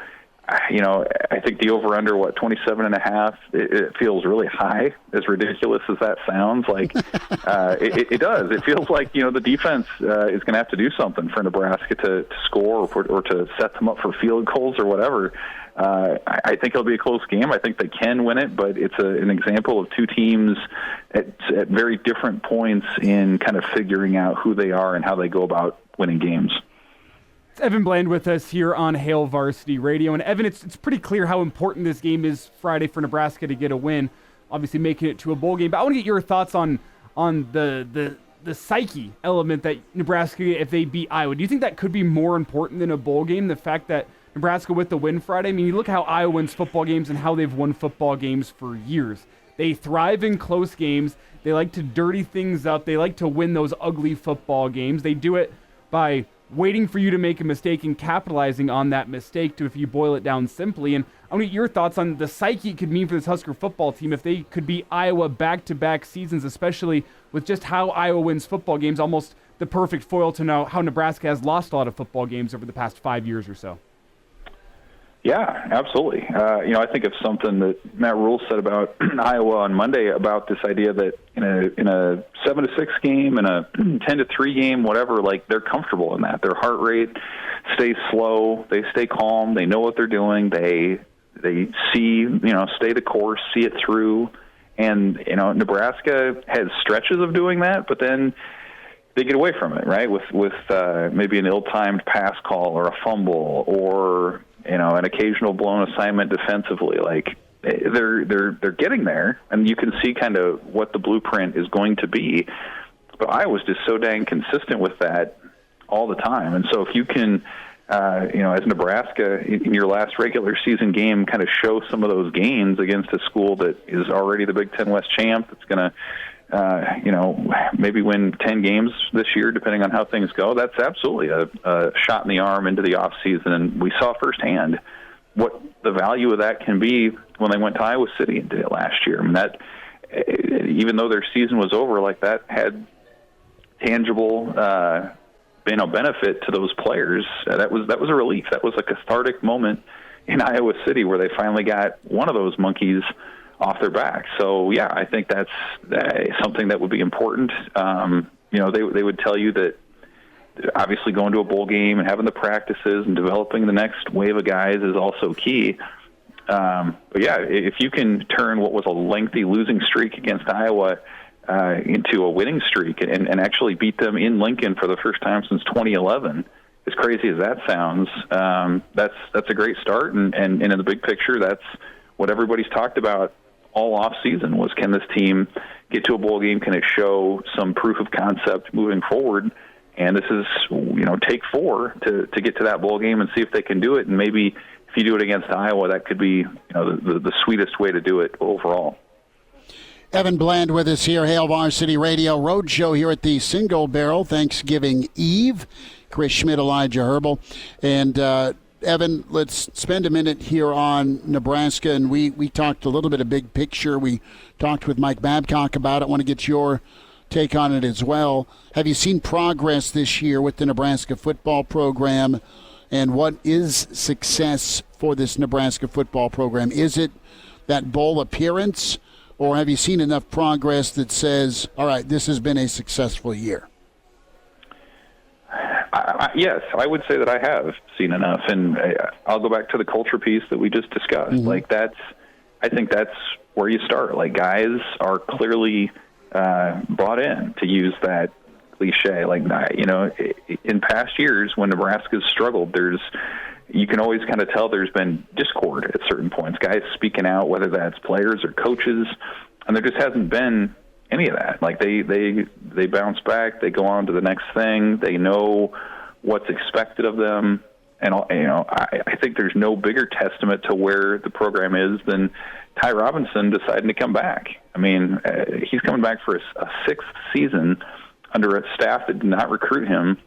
I think the over-under, 27.5, it feels really high, as ridiculous as that sounds. It does. It feels like, the defense is going to have to do something for Nebraska to score or to set them up for field goals or whatever. I think it'll be a close game. I think they can win it, but it's an example of two teams at very different points in kind of figuring out who they are and how they go about winning games. Evan Bland with us here on Hail Varsity Radio. And Evan, it's pretty clear how important this game is Friday for Nebraska to get a win, obviously making it to a bowl game. But I want to get your thoughts on the psyche element that Nebraska, if they beat Iowa. Do you think that could be more important than a bowl game, the fact that Nebraska with the win Friday? I mean, you look how Iowa wins football games and how they've won football games for years. They thrive in close games. They like to dirty things up. They like to win those ugly football games. They do it by waiting for you to make a mistake and capitalizing on that mistake, if you boil it down simply. And I want to get your thoughts on the psyche it could mean for this Husker football team if they could beat Iowa back-to-back seasons, especially with just how Iowa wins football games, almost the perfect foil to know how Nebraska has lost a lot of football games over the past 5 years or so. Yeah, absolutely. I think of something that Matt Rhule said about Iowa on Monday about this idea that in a 7-6 game, in a 10-3 game, whatever, they're comfortable in that. Their heart rate stays slow. They stay calm. They know what they're doing. They see, stay the course, see it through. And, Nebraska has stretches of doing that, but then they get away from it, right? With maybe an ill-timed pass call or a fumble or an occasional blown assignment defensively. They're getting there, and you can see kind of what the blueprint is going to be. But Iowa's just so dang consistent with that all the time. And so if you can, as Nebraska in your last regular season game, kind of show some of those gains against a school that is already the Big Ten West champ, that's going to maybe win 10 games this year, depending on how things go. That's absolutely a shot in the arm into the offseason. And we saw firsthand what the value of that can be when they went to Iowa City and did it last year. I mean, that, even though their season was over, that had tangible, benefit to those players. That was a relief. That was a cathartic moment in Iowa City where they finally got one of those monkeys off their back. So, yeah, I think that's something that would be important. They would tell you that obviously going to a bowl game and having the practices and developing the next wave of guys is also key. But, yeah, if you can turn what was a lengthy losing streak against Iowa into a winning streak and actually beat them in Lincoln for the first time since 2011, as crazy as that sounds, that's a great start. And in the big picture, that's what everybody's talked about all off season was, can this team get to a bowl game? Can it show some proof of concept moving forward? And this is, take 4 to get to that bowl game and see if they can do it and maybe if you do it against Iowa, that could be the sweetest way to do it overall. Evan Bland with us here, Hail Varsity Radio Roadshow here at the Single Barrel Thanksgiving Eve. Chris Schmidt, Elijah Herbel. And Evan, let's spend a minute here on Nebraska. And we talked a little bit of big picture. We talked with Mike Babcock about it. I want to get your take on it as well. Have you seen progress this year with the Nebraska football program? And what is success for this Nebraska football program? Is it that bowl appearance? Or have you seen enough progress that says, all right, this has been a successful year? Yes, I would say that I have seen enough. And I'll go back to the culture piece that we just discussed. Mm-hmm. I think that's where you start. Like, guys are clearly bought in, to use that cliche. Like, in past years when Nebraska's struggled, you can always kind of tell there's been discord at certain points. Guys speaking out, whether that's players or coaches, and there just hasn't been any of that. Like, they bounce back, they go on to the next thing, they know what's expected of them, and I think there's no bigger testament to where the program is than Ty Robinson deciding to come back. I mean, he's coming back for a sixth season under a staff that did not recruit him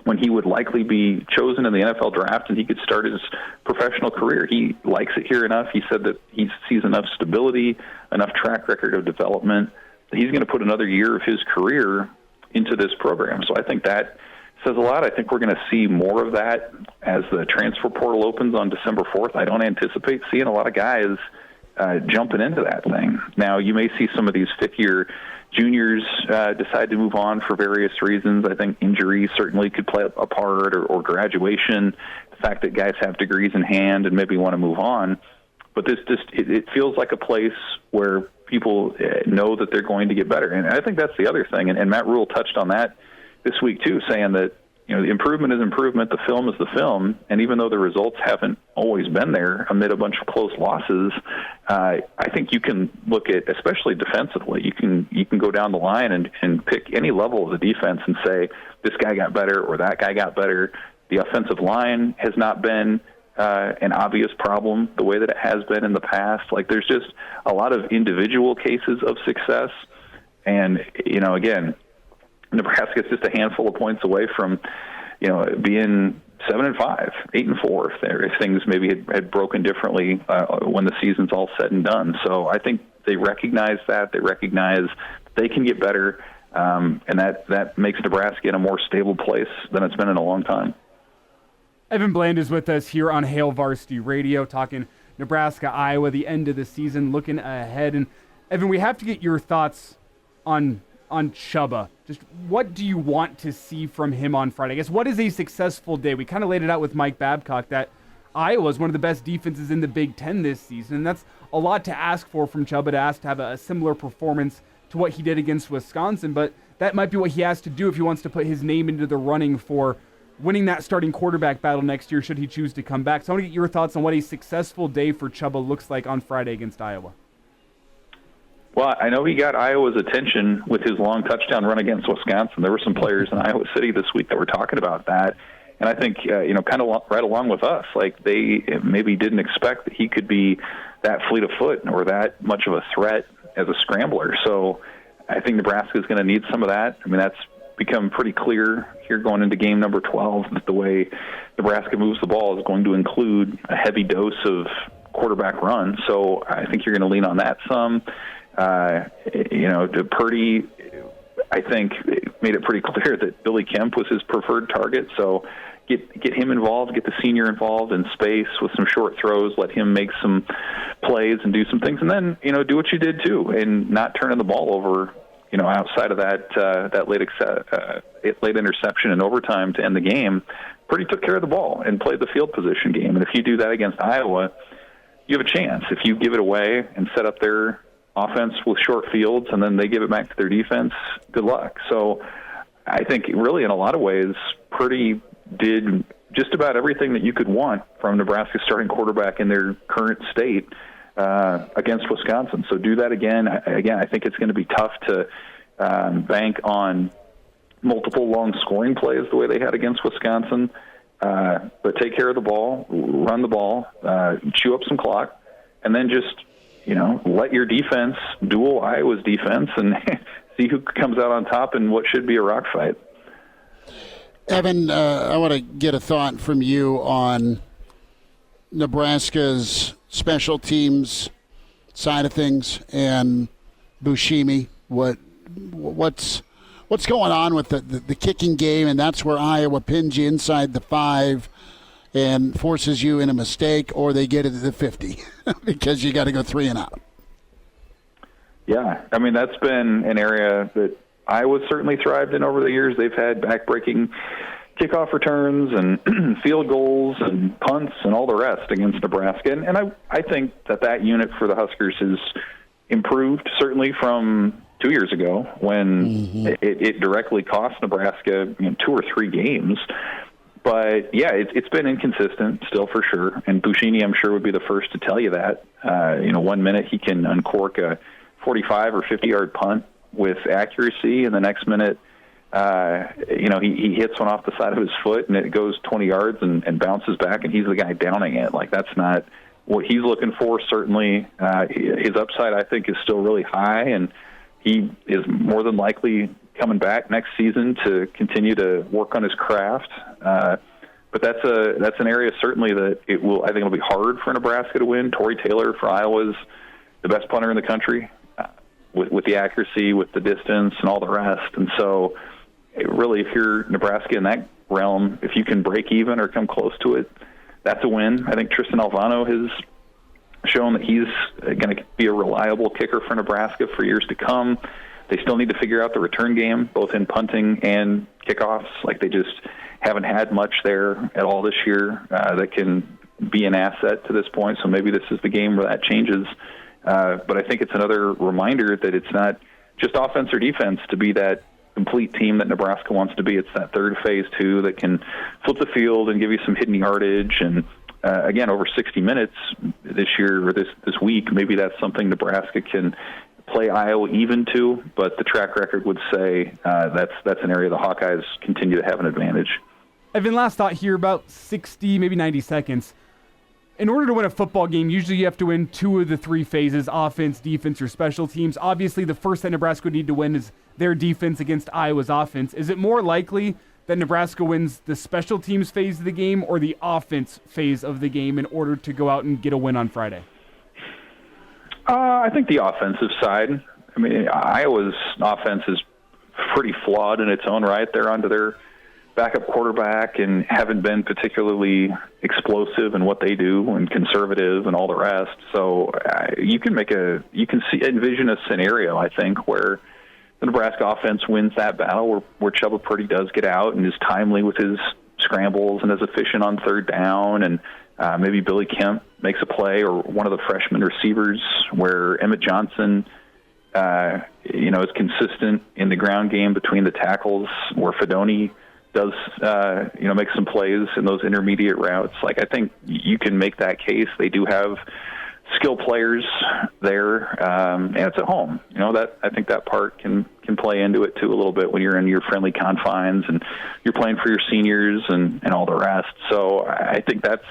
when he would likely be chosen in the NFL draft and he could start his professional career. He likes it here enough. He said that he sees enough stability, enough track record of development, that he's going to put another year of his career into this program. So I think that says a lot. I think we're going to see more of that as the transfer portal opens on December 4th. I don't anticipate seeing a lot of guys jumping into that thing. Now, you may see some of these fifth-year juniors decide to move on for various reasons. I think injury certainly could play a part, or graduation, the fact that guys have degrees in hand and maybe want to move on. But this it feels like a place where people know that they're going to get better. And I think that's the other thing. And Matt Rhule touched on that this week too, saying that the improvement is improvement, the film is the film, and even though the results haven't always been there amid a bunch of close losses, I think you can look at, especially defensively, you can go down the line and pick any level of the defense and say, this guy got better or that guy got better. The offensive line has not been an obvious problem the way that it has been in the past. Like, there's just a lot of individual cases of success. And, again, Nebraska's just a handful of points away from, being 7-5, 8-4, if things maybe had broken differently when the season's all said and done. So I think they recognize that. They recognize they can get better, and that makes Nebraska in a more stable place than it's been in a long time. Evan Bland is with us here on Hail Varsity Radio, talking Nebraska-Iowa, the end of the season, looking ahead. And Evan, we have to get your thoughts on Chubba. Just what do you want to see from him on Friday? I guess, what is a successful day? We kind of laid it out with Mike Babcock that Iowa is one of the best defenses in the Big Ten this season, and that's a lot to ask for from Chubba, to ask to have a similar performance to what he did against Wisconsin, but that might be what he has to do if he wants to put his name into the running for winning that starting quarterback battle next year, should he choose to come back. So I want to get your thoughts on what a successful day for Chubba looks like on Friday against Iowa. Well, I know he got Iowa's attention with his long touchdown run against Wisconsin. There were some players in Iowa City this week that were talking about that. And I think, kind of right along with us, like, they maybe didn't expect that he could be that fleet of foot or that much of a threat as a scrambler. So I think Nebraska is going to need some of that. I mean, that's become pretty clear here going into game number 12, that the way Nebraska moves the ball is going to include a heavy dose of quarterback run. So I think you're going to lean on that some. Purdy, I think, made it pretty clear that Billy Kemp was his preferred target. So get him involved, get the senior involved in space with some short throws, let him make some plays and do some things, and then, do what you did too, and not turning the ball over, outside of that late interception in overtime to end the game. Purdy took care of the ball and played the field position game. And if you do that against Iowa, you have a chance. If you give it away and set up their offense with short fields and then they give it back to their defense, good luck. So I think really in a lot of ways, Purdy did just about everything that you could want from Nebraska's starting quarterback in their current state against Wisconsin. So do that again. I think it's going to be tough to bank on multiple long scoring plays the way they had against Wisconsin. but take care of the ball, run the ball, chew up some clock, and then just, let your defense duel Iowa's defense and see who comes out on top in what should be a rock fight. Evan, I want to get a thought from you on Nebraska's special teams side of things and Buscemi. What's going on with the kicking game, and that's where Iowa pins you inside the 5 and forces you in a mistake, or they get it to the 50 because you got to go 3 and out. Yeah, I mean, that's been an area that Iowa certainly thrived in over the years. They've had back-breaking kickoff returns and field goals and punts and all the rest against Nebraska. And I think that unit for the Huskers has improved, certainly from 2 years ago when it directly cost Nebraska 2 or 3 games. But, yeah, it's been inconsistent still for sure. And Buscemi, I'm sure, would be the first to tell you that. 1 minute he can uncork a 45 or 50-yard punt with accuracy, and the next minute, he hits one off the side of his foot, and it goes 20 yards and bounces back, and he's the guy downing it. Like, that's not what he's looking for, certainly. His upside, I think, is still really high, and he is more than likely coming back next season to continue to work on his craft. But that's an area certainly that I think it'll be hard for Nebraska to win. Torrey Taylor for Iowa is the best punter in the country with the accuracy, with the distance, and all the rest. And so really, if you're Nebraska in that realm, if you can break even or come close to it, that's a win. I think Tristan Alvano has shown that he's going to be a reliable kicker for Nebraska for years to come. They still need to figure out the return game, both in punting and kickoffs. Like, they just haven't had much there at all this year that can be an asset to this point. So maybe this is the game where that changes. But I think it's another reminder that it's not just offense or defense to be that complete team that Nebraska wants to be. It's that third phase, too, that can flip the field and give you some hidden yardage. And, again, over 60 minutes this year or this week, maybe that's something Nebraska can play Iowa even to, but the track record would say that's an area the Hawkeyes continue to have an advantage. Evan, last thought here, about 60, maybe 90 seconds. In order to win a football game, usually you have to win 2 of the 3 phases, offense, defense, or special teams. Obviously, the first that Nebraska would need to win is their defense against Iowa's offense. Is it more likely that Nebraska wins the special teams phase of the game or the offense phase of the game in order to go out and get a win on Friday? I think the offensive side. I mean, Iowa's offense is pretty flawed in its own right. They're onto their backup quarterback and haven't been particularly explosive in what they do and conservative and all the rest. So you can envision a scenario, I think, where the Nebraska offense wins that battle, where Chubba Purdy does get out and is timely with his scrambles and is efficient on third down, and maybe Billy Kemp makes a play, or one of the freshman receivers where Emmett Johnson, is consistent in the ground game between the tackles, where Fedoni does, make some plays in those intermediate routes. Like, I think you can make that case. They do have skill players there, and it's at home. I think that part can play into it too a little bit when you're in your friendly confines and you're playing for your seniors and all the rest. So I think that's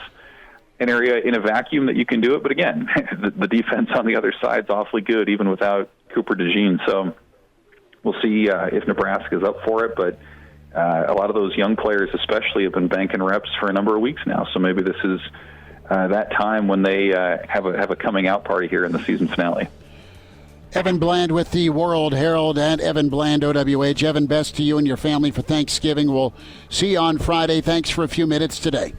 an area in a vacuum that you can do it. But again, the defense on the other side is awfully good, even without Cooper DeJean. So we'll see if Nebraska's up for it. But a lot of those young players especially have been banking reps for a number of weeks now. So maybe this is that time when they have a coming out party here in the season finale. Evan Bland with the World Herald at Evan Bland, OWH. Evan, best to you and your family for Thanksgiving. We'll see you on Friday. Thanks for a few minutes today.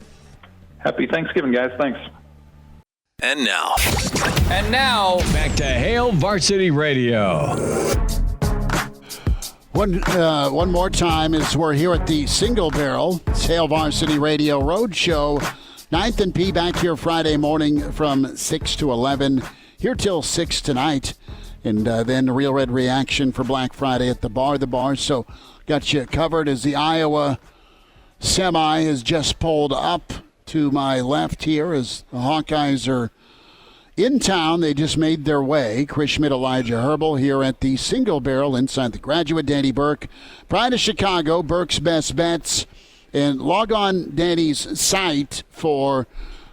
Happy Thanksgiving, guys. Thanks. And now, back to Hail Varsity Radio. One more time as we're here at the Single Barrel. It's Hail Varsity Radio Roadshow. 9th and P back here Friday morning from 6 to 11. Here till 6 tonight. And then Real Red Reaction for Black Friday at the bar. So got you covered as the Iowa semi has just pulled up to my left here as the Hawkeyes are in town. They just made their way. Schmidt and Elijah Herbel here at the Single Barrel inside the Graduate. Danny Burke, Pride of Chicago, Burke's Best Bets. And log on Danny's site for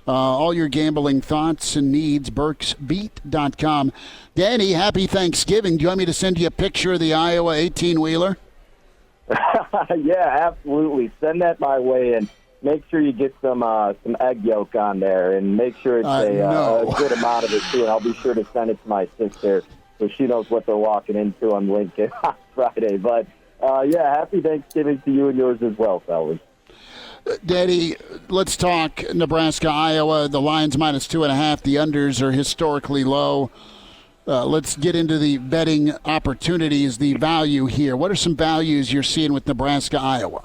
all your gambling thoughts and needs, burksbeat.com. Danny, happy Thanksgiving. Do you want me to send you a picture of the Iowa 18-wheeler? Yeah, absolutely. Send that my way, and make sure you get some egg yolk on there, and make sure it's a good amount of it, too. And I'll be sure to send it to my sister so she knows what they're walking into on Lincoln on Friday. But, happy Thanksgiving to you and yours as well, fellas. Daddy, let's talk Nebraska-Iowa. The line's -2.5. The unders are historically low. Let's get into the betting opportunities, the value here. What are some values you're seeing with Nebraska-Iowa?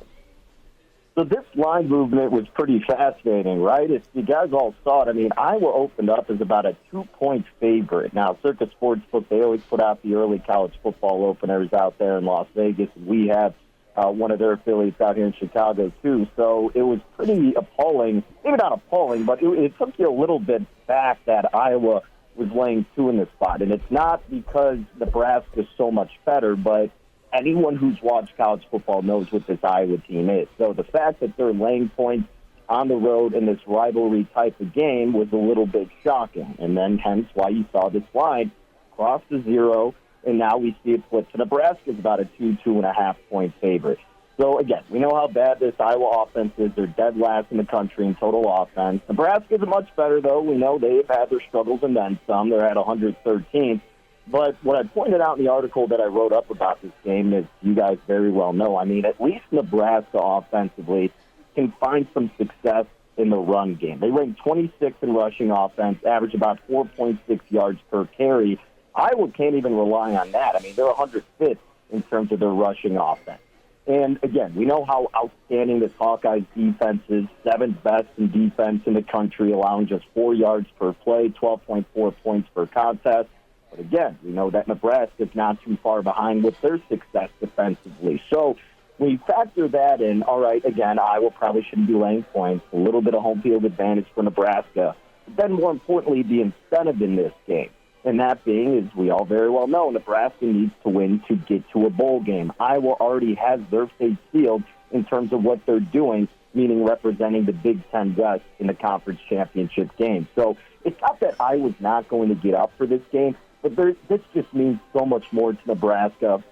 So this line movement was pretty fascinating, right? If you guys all saw it, I mean, Iowa opened up as about a 2-point favorite. Now, Circa Sportsbook, they always put out the early college football openers out there in Las Vegas. We have one of their affiliates out here in Chicago, too. So it was pretty appalling. Maybe not appalling, but it took you a little bit back that Iowa was laying 2 in this spot. And it's not because Nebraska's so much better, but anyone who's watched college football knows what this Iowa team is. So the fact that they're laying points on the road in this rivalry type of game was a little bit shocking. And then hence why you saw this line cross the 0, and now we see it flip to Nebraska's about a 2.5 point favorite. So, again, we know how bad this Iowa offense is. They're dead last in the country in total offense. Nebraska's much better, though. We know they've had their struggles and then some. They're at 113th. But what I pointed out in the article that I wrote up about this game is, you guys very well know, I mean, at least Nebraska offensively can find some success in the run game. They rank 26th in rushing offense, average about 4.6 yards per carry. Iowa can't even rely on that. I mean, they're 105th in terms of their rushing offense. And, again, we know how outstanding this Hawkeyes defense is, 7th best in defense in the country, allowing just 4 yards per play, 12.4 points per contest. But, again, we know that Nebraska's not too far behind with their success defensively. So when you factor that in, all right, again, Iowa probably shouldn't be laying points, a little bit of home field advantage for Nebraska. But then, more importantly, the incentive in this game. And that being, as we all very well know, Nebraska needs to win to get to a bowl game. Iowa already has their fate sealed in terms of what they're doing, meaning representing the Big Ten West in the conference championship game. So it's not that Iowa's not going to get up for this game, but this just means so much more to Nebraska.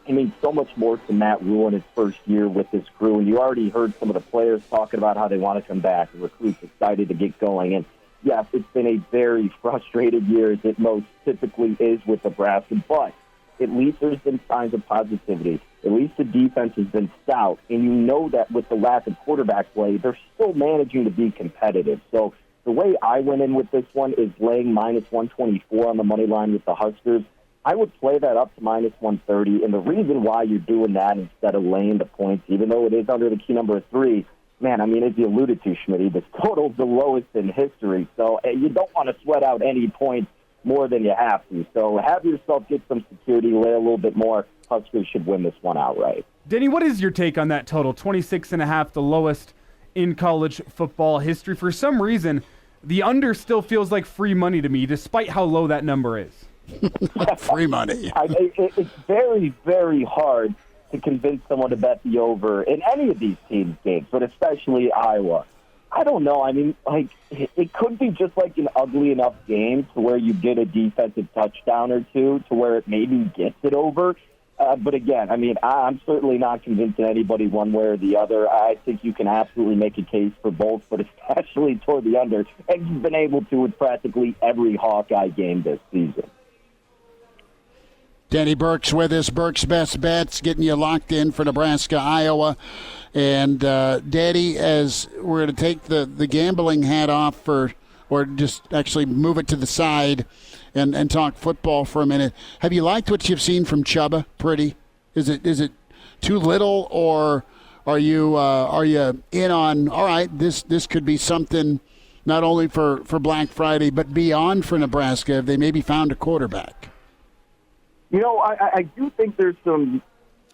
It means so much more to Matt Rhule in his first year with this crew. And you already heard some of the players talking about how they want to come back, and recruits excited to get going. And yes, it's been a very frustrated year, as it most typically is with Nebraska, but at least there's been signs of positivity. At least the defense has been stout, and you know that with the lack of quarterback play, they're still managing to be competitive. So the way I went in with this one is laying -124 on the money line with the Huskers. I would play that up to -130, and the reason why you're doing that instead of laying the points, even though it is under the key number of 3, man, I mean, as you alluded to, Schmidt, this total's the lowest in history. So you don't want to sweat out any points more than you have to. So have yourself get some security, lay a little bit more. Huskers should win this one outright. Denny, what is your take on that total? 26.5, the lowest in college football history. For some reason, the under still feels like free money to me, despite how low that number is. Free money. It's very, very hard to convince someone to bet the over in any of these teams' games, but especially Iowa. I don't know. I mean, like, it could be just like an ugly enough game to where you get a defensive touchdown or two to where it maybe gets it over. But again, I mean, I'm certainly not convincing anybody one way or the other. I think you can absolutely make a case for both, but especially toward the under. And you've been able to with practically every Hawkeye game this season. Danny Burke's with us. Burke's Best Bets, getting you locked in for Nebraska, Iowa. And, Daddy, as we're going to take the gambling hat off or just actually move it to the side and talk football for a minute. Have you liked what you've seen from Chubba Pretty? Is it too little, or are you in on, all right, this could be something not only for Black Friday but beyond for Nebraska if they maybe found a quarterback? You know, I do think there's some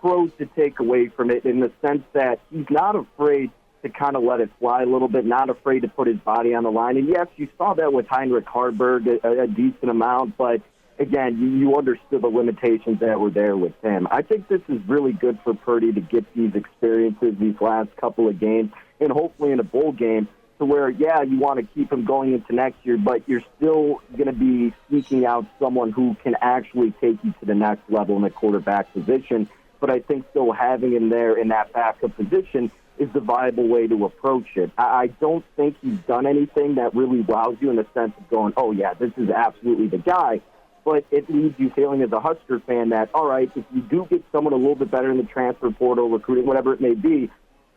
pros to take away from it in the sense that he's not afraid to kind of let it fly a little bit, not afraid to put his body on the line. And, yes, you saw that with Heinrich Harburg a decent amount, but again, you understood the limitations that were there with him. I think this is really good for Purdy to get these experiences these last couple of games, and hopefully in a bowl game, to where, yeah, you want to keep him going into next year, but you're still going to be seeking out someone who can actually take you to the next level in the quarterback position. But I think still having him there in that backup position is the viable way to approach it. I don't think he's done anything that really wows you in the sense of going, oh, yeah, this is absolutely the guy. But it leaves you feeling as a Husker fan that, all right, if you do get someone a little bit better in the transfer portal, recruiting, whatever it may be,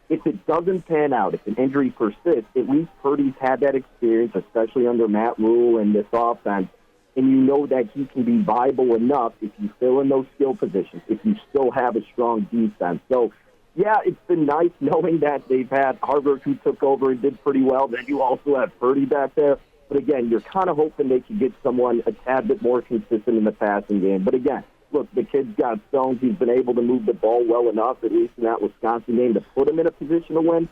if it doesn't pan out, if an injury persists, at least Purdy's had that experience, especially under Matt Rhule and this offense, and you know that he can be viable enough if you fill in those skill positions, if you still have a strong defense. So, yeah, it's been nice knowing that they've had Harvard, who took over and did pretty well. Then you also have Purdy back there. But, again, you're kind of hoping they could get someone a tad bit more consistent in the passing game. But, again, look, the kid's got stones. He's been able to move the ball well enough, at least in that Wisconsin game, to put him in a position to win.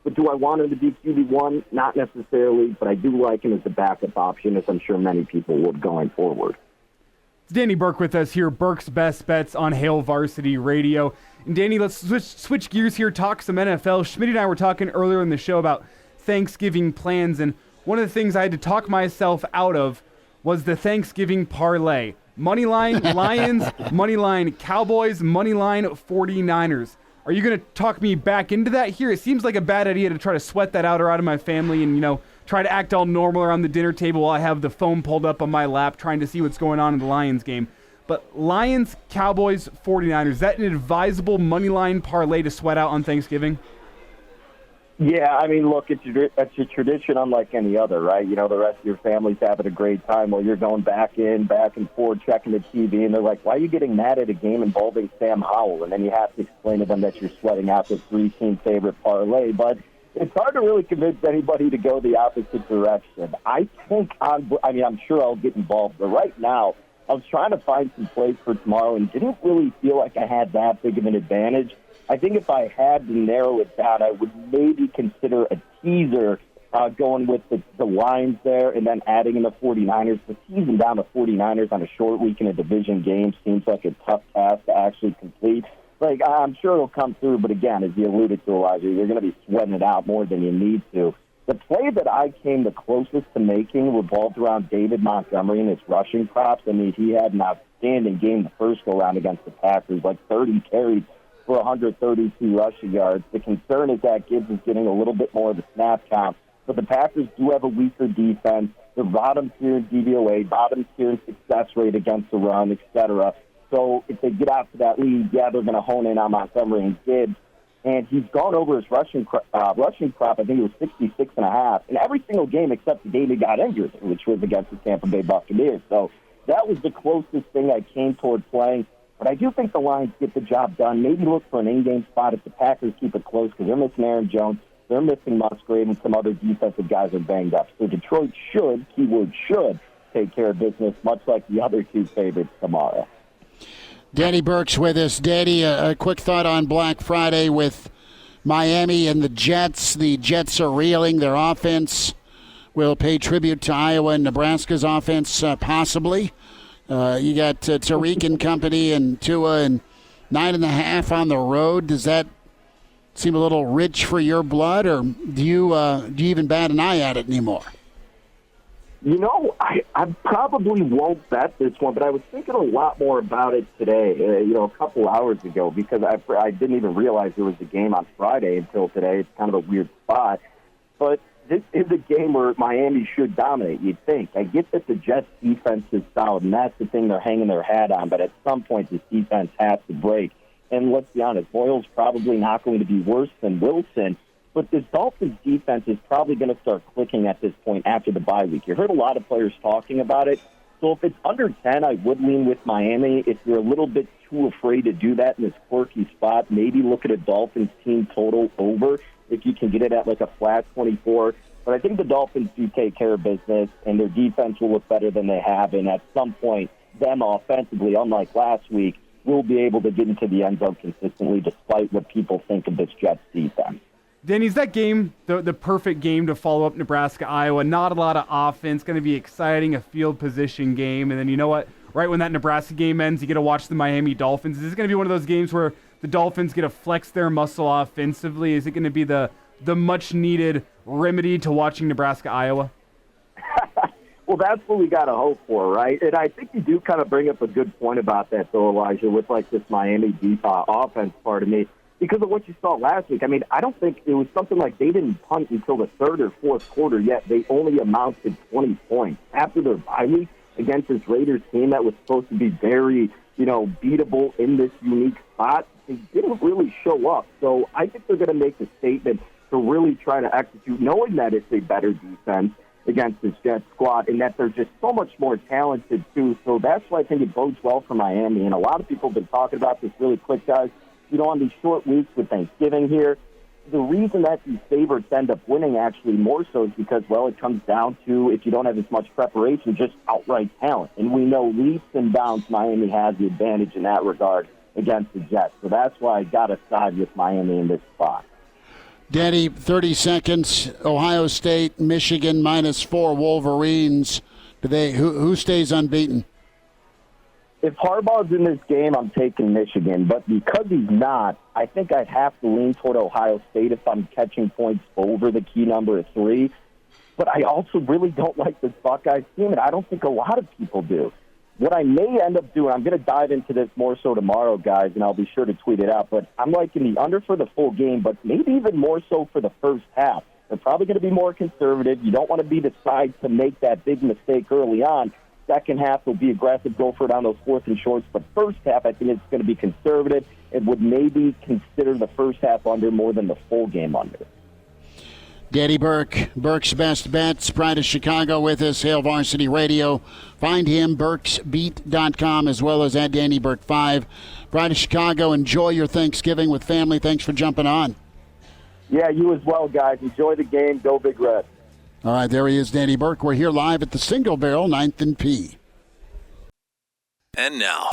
But do I want him to be QB1? Not necessarily, but I do like him as a backup option, as I'm sure many people would going forward. It's Danny Burke with us here, Burke's Best Bets on Hail Varsity Radio. And Danny, let's switch gears here, talk some NFL. Schmidt and I were talking earlier in the show about Thanksgiving plans, and one of the things I had to talk myself out of was the Thanksgiving parlay. Moneyline Lions, Moneyline Cowboys, Moneyline 49ers. Are you going to talk me back into that here? It seems like a bad idea to try to sweat that out of my family and, try to act all normal around the dinner table while I have the phone pulled up on my lap trying to see what's going on in the Lions game. But Lions, Cowboys, 49ers, is that an advisable moneyline parlay to sweat out on Thanksgiving? Yeah, I mean, look, it's a tradition unlike any other, right? The rest of your family's having a great time while you're going back and forth, checking the TV, and they're like, why are you getting mad at a game involving Sam Howell? And then you have to explain to them that you're sweating out the three-team favorite parlay. But it's hard to really convince anybody to go the opposite direction. I'm sure I'll get involved, but right now, I was trying to find some plays for tomorrow and didn't really feel like I had that big of an advantage. I think if I had to narrow it down, I would maybe consider a teaser going with the lines there and then adding in the 49ers. But teasing down the 49ers on a short week in a division game seems like a tough task to actually complete. I'm sure it'll come through, but again, as you alluded to, Elijah, you're going to be sweating it out more than you need to. The play that I came the closest to making revolved around David Montgomery and his rushing props. I mean, he had an outstanding game the first go-round against the Packers, 30 carries for 132 rushing yards. The concern is that Gibbs is getting a little bit more of the snap count, but the Packers do have a weaker defense. They're bottom tier in DVOA, bottom tier in success rate against the run, etc. So if they get out to that lead, they're going to hone in on Montgomery and Gibbs. And he's gone over his rushing prop. I think it was 66.5 in every single game except the game he got injured, which was against the Tampa Bay Buccaneers. So that was the closest thing I came toward playing. But I do think the Lions get the job done. Maybe look for an in-game spot if the Packers keep it close because they're missing Aaron Jones, they're missing Musgrave, and some other defensive guys are banged up. So Detroit should, keyword should, take care of business, much like the other two favorites tomorrow. Danny Burke's with us. Danny, a quick thought on Black Friday with Miami and the Jets. The Jets are reeling. Their offense will pay tribute to Iowa and Nebraska's offense, possibly. You got Tariq and company and Tua and 9.5 on the road. Does that seem a little rich for your blood, or do you even bat an eye at it anymore? I probably won't bet this one, but I was thinking a lot more about it today, a couple hours ago, because I didn't even realize there was a game on Friday until today. It's kind of a weird spot. But this is a game where Miami should dominate, you'd think. I get that the Jets' defense is solid, and that's the thing they're hanging their hat on, but at some point this defense has to break. And let's be honest, Boyle's probably not going to be worse than Wilson, but this Dolphins defense is probably going to start clicking at this point after the bye week. You heard a lot of players talking about it. So if it's under 10, I would lean with Miami. If you're a little bit too afraid to do that in this quirky spot, maybe look at a Dolphins team total over if you can get it at a flat 24. But I think the Dolphins do take care of business, and their defense will look better than they have. And at some point, them offensively, unlike last week, will be able to get into the end zone consistently despite what people think of this Jets defense. Danny, is that game the perfect game to follow up Nebraska-Iowa? Not a lot of offense, going to be exciting, a field position game. And then you know what? right when that Nebraska game ends, you get to watch the Miami Dolphins. Is this going to be one of those games where the Dolphins get to flex their muscle offensively? Is it going to be the much-needed remedy to watching Nebraska-Iowa? Well, that's what we got to hope for, right? And I think you do kind of bring up a good point about that, though, Elijah, with like this Miami deep offense part of me. Because of what you saw last week, I mean, I don't think it was something like they didn't punt until the third or fourth quarter, yet they only amounted 20 points. After their bye week against this Raiders team that was supposed to be very, beatable in this unique spot, they didn't really show up. So I think they're going to make a statement to really try to execute, knowing that it's a better defense against this Jets squad, and that they're just so much more talented, too. So that's why I think it bodes well for Miami. And a lot of people have been talking about this really quick, guys. On these short weeks with Thanksgiving here, the reason that these favorites end up winning actually more so is because, well, it comes down to, if you don't have as much preparation, just outright talent. And we know leaps and bounds Miami has the advantage in that regard against the Jets. So that's why I got to side with Miami in this spot. Danny, 30 seconds. Ohio State, Michigan, -4 Wolverines. Who stays unbeaten? If Harbaugh's in this game, I'm taking Michigan. But because he's not, I think I'd have to lean toward Ohio State if I'm catching points over the key number of 3. But I also really don't like this Buckeyes team, and I don't think a lot of people do. What I may end up doing, I'm going to dive into this more so tomorrow, guys, and I'll be sure to tweet it out, but I'm liking the under for the full game, but maybe even more so for the first half. They're probably going to be more conservative. You don't want to be the side to make that big mistake early on. Second half will be aggressive, go for it on those fourth and shorts, but first half I think it's going to be conservative and would maybe consider the first half under more than the full game under. Danny Burke, Burke's Best Bets, Pride of Chicago with us, Hail Varsity Radio. Find him, burksbeat.com, as well as at Danny Burke 5. Pride of Chicago, enjoy your Thanksgiving with family. Thanks for jumping on. Yeah, you as well, guys. Enjoy the game. Go Big Red. All right, there he is, Danny Burke. We're here live at the Single Barrel, 9th and P. And now,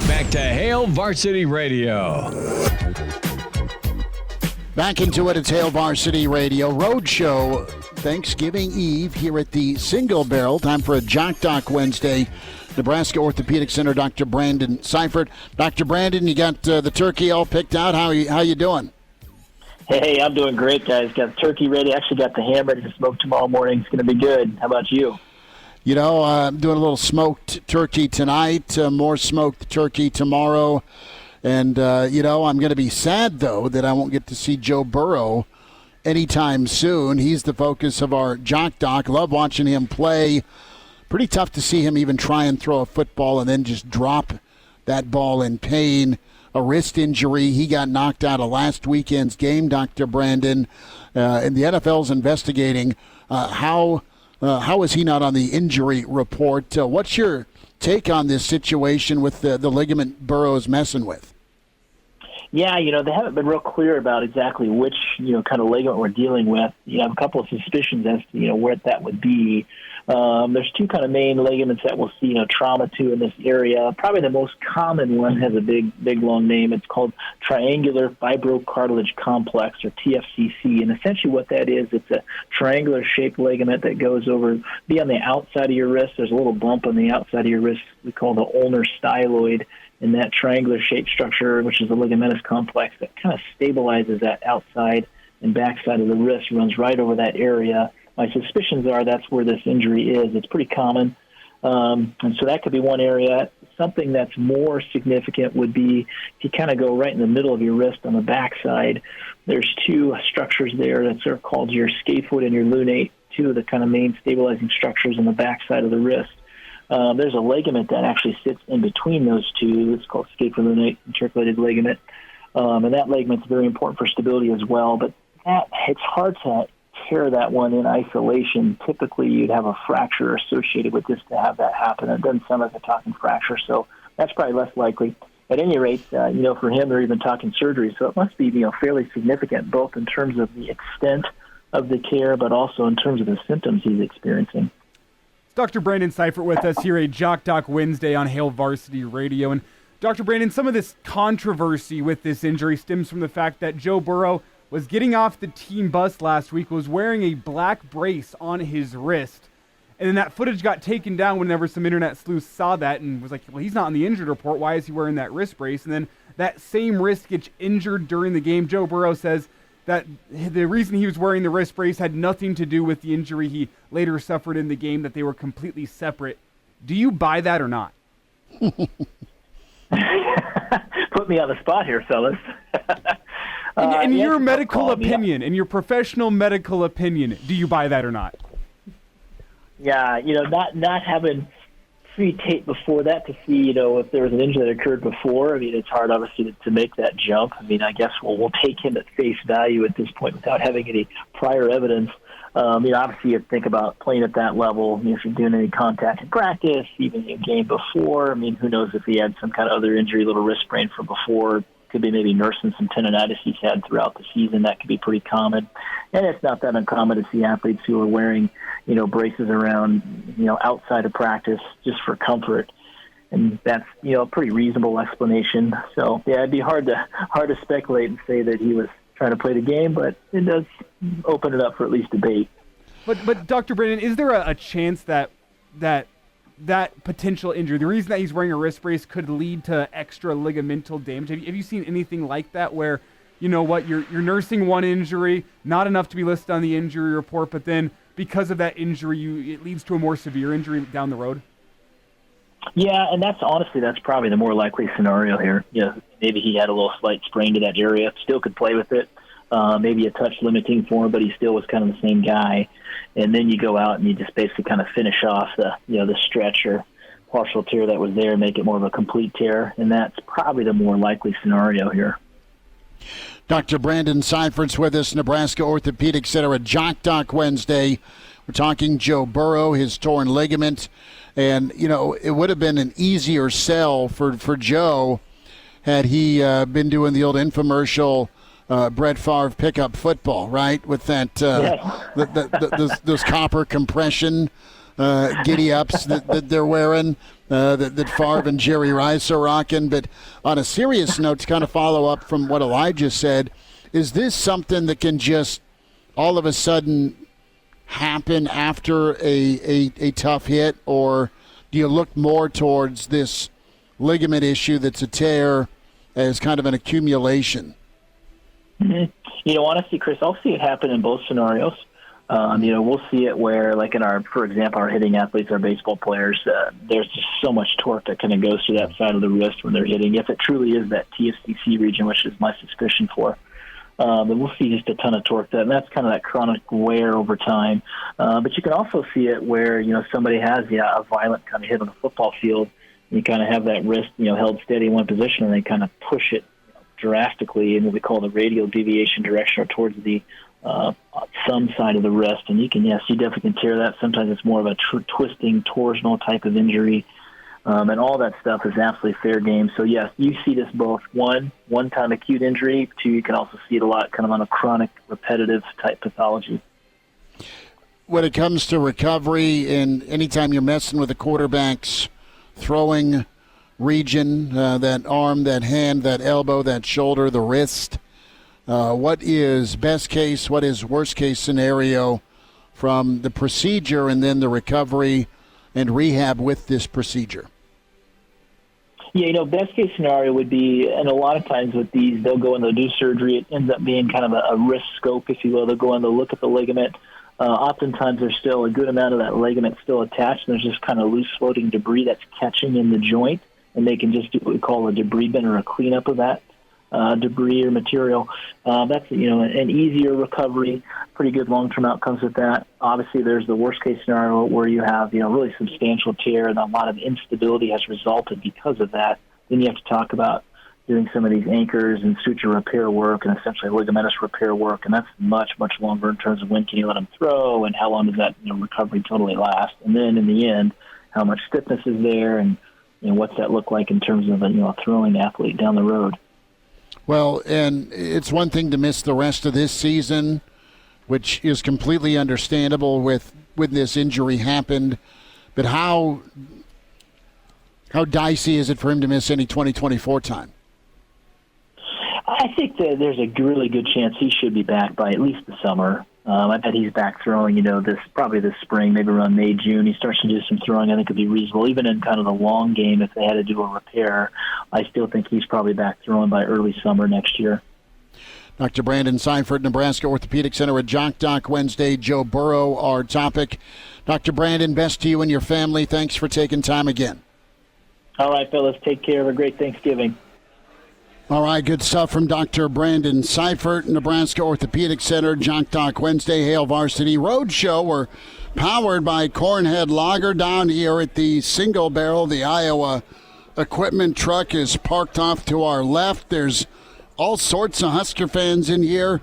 back to Hail Varsity Radio. Back into it, it's Hail Varsity Radio Roadshow, Thanksgiving Eve here at the Single Barrel. Time for a Jock Doc Wednesday. Nebraska Orthopedic Center, Dr. Brandon Seifert. Dr. Brandon, you got the turkey all picked out. How you doing? Hey, I'm doing great, guys. Got the turkey ready. Actually got the ham ready to smoke tomorrow morning. It's going to be good. How about you? I'm doing a little smoked turkey tonight, more smoked turkey tomorrow. And, I'm going to be sad, though, that I won't get to see Joe Burrow anytime soon. He's the focus of our Jock Doc. Love watching him play. Pretty tough to see him even try and throw a football and then just drop that ball in pain. A wrist injury. He got knocked out of last weekend's game, Dr. Brandon. And the NFL's investigating how is he not on the injury report. What's your take on this situation with the ligament Burrow's messing with? Yeah, they haven't been real clear about exactly which, kind of ligament we're dealing with. You have a couple of suspicions as to, where that would be. There's two kind of main ligaments that we'll see, trauma to in this area. Probably the most common one has a big, long name. It's called triangular fibrocartilage complex, or TFCC. And essentially what that is, it's a triangular-shaped ligament that goes on the outside of your wrist. There's a little bump on the outside of your wrist we call the ulnar styloid. And that triangular-shaped structure, which is the ligamentous complex, that kind of stabilizes that outside and backside of the wrist, runs right over that area. My suspicions are that's where this injury is. It's pretty common. And so that could be one area. Something that's more significant would be if you kind of go right in the middle of your wrist on the backside. There's two structures there that are called your scaphoid and your lunate, two of the kind of main stabilizing structures on the backside of the wrist. There's a ligament that actually sits in between those two. It's called scapholunate intercalated ligament. And that ligament's very important for stability as well. But it's hard to tear that one in isolation. Typically, you'd have a fracture associated with this to have that happen. It doesn't sound like a talking fracture, so that's probably less likely. At any rate, for him, they're even talking surgery. So it must be, fairly significant, both in terms of the extent of the care, but also in terms of the symptoms he's experiencing. Dr. Brandon Seifert with us here at Jock Doc Wednesday on Hail Varsity Radio. And Dr. Brandon, some of this controversy with this injury stems from the fact that Joe Burrow was getting off the team bus last week, was wearing a black brace on his wrist. And then that footage got taken down whenever some internet sleuths saw that and was like, well, he's not on the injured report. Why is he wearing that wrist brace? And then that same wrist gets injured during the game. Joe Burrow says that the reason he was wearing the wrist brace had nothing to do with the injury he later suffered in the game, that they were completely separate. Do you buy that or not? Put me on the spot here, fellas. In your medical opinion, in your professional medical opinion, do you buy that or not? Yeah, not having free tape before that to see, if there was an injury that occurred before. I mean, it's hard, obviously, to make that jump. I mean, I guess we'll take him at face value at this point without having any prior evidence. Obviously, you think about playing at that level. If you're doing any contact in practice, even in game before, who knows if he had some kind of other injury, little wrist sprain from before. Could be maybe nursing some tendonitis he's had throughout the season. That could be pretty common. And it's not that uncommon to see athletes who are wearing, braces around, outside of practice just for comfort. And that's, a pretty reasonable explanation. So, yeah, it'd be hard to speculate and say that he was trying to play the game, but it does open it up for at least debate. But Dr. Brandon, is there a chance that potential injury, the reason that he's wearing a wrist brace, could lead to extra ligamental damage? Have you seen anything like that where, you're nursing one injury, not enough to be listed on the injury report, but then because of that injury, it leads to a more severe injury down the road? Yeah, and that's probably the more likely scenario here. Maybe he had a little slight sprain to that area, still could play with it. Maybe a touch limiting for him, but he still was kind of the same guy. And then you go out and you just basically kind of finish off the stretch or partial tear that was there, make it more of a complete tear. And that's probably the more likely scenario here. Dr. Brandon Seifert's with us, Nebraska Orthopedic Center at Jock Doc Wednesday. We're talking Joe Burrow, his torn ligament. And, it would have been an easier sell for Joe had he been doing the old infomercial Brett Favre pickup football, right? With that those copper compression giddy-ups that they're wearing, that Favre and Jerry Rice are rocking. But on a serious note, to kind of follow up from what Elijah said, is this something that can just all of a sudden happen after a tough hit, or do you look more towards this ligament issue that's a tear as kind of an accumulation? Mm-hmm. Honestly, Chris, I'll see it happen in both scenarios. We'll see it where, like for example, our hitting athletes, our baseball players, there's just so much torque that kind of goes through that side of the wrist when they're hitting. If it truly is that TFCC region, which is my suspicion for, then we'll see just a ton of torque. And that's kind of that chronic wear over time. But you can also see it where, somebody has a violent kind of hit on the football field. And you kind of have that wrist, held steady in one position, and they kind of push it drastically in what we call the radial deviation direction, or towards the thumb side of the wrist. And you definitely can tear that. Sometimes it's more of a twisting, torsional type of injury. And all that stuff is absolutely fair game. So, yes, you see this both, one-time acute injury, two, you can also see it a lot kind of on a chronic, repetitive type pathology. When it comes to recovery, and anytime you're messing with a quarterback's throwing region, that arm, that hand, that elbow, that shoulder, the wrist, what is best case, what is worst case scenario from the procedure and then the recovery and rehab with this procedure? Yeah, best case scenario would be, and a lot of times with these, they'll go in, they'll do surgery. It ends up being kind of a wrist scope, if you will. They'll go in, they'll look at the ligament. Oftentimes there's still a good amount of that ligament still attached, and there's just kind of loose floating debris that's catching in the joint, and they can just do what we call a debris bin or a cleanup of that debris or material. That's an easier recovery, pretty good long-term outcomes with that. Obviously, there's the worst-case scenario where you have really substantial tear and a lot of instability has resulted because of that. Then you have to talk about doing some of these anchors and suture repair work and essentially ligamentous repair work, and that's much, much longer in terms of when can you let them throw and how long does that recovery totally last. And then in the end, how much stiffness is there and what's that look like in terms of a throwing athlete down the road. Well, and it's one thing to miss the rest of this season, which is completely understandable with when this injury happened, but how dicey is it for him to miss any 2024 time? I think that there's a really good chance he should be back by at least the summer. I bet he's back throwing, probably this spring, maybe around May, June. He starts to do some throwing. I think it'd be reasonable. Even in kind of the long game, if they had to do a repair, I still think he's probably back throwing by early summer next year. Dr. Brandon Seifert, Nebraska Orthopedic Center at Jock Doc Wednesday. Joe Burrow, our topic. Dr. Brandon, best to you and your family. Thanks for taking time again. All right, fellas. Take care. Have a great Thanksgiving. All right, good stuff from Dr. Brandon Seifert, Nebraska Orthopedic Center, Jock Doc Wednesday, Hail Varsity Roadshow. We're powered by Cornhead Lager down here at the Single Barrel. The Iowa equipment truck is parked off to our left. There's all sorts of Husker fans in here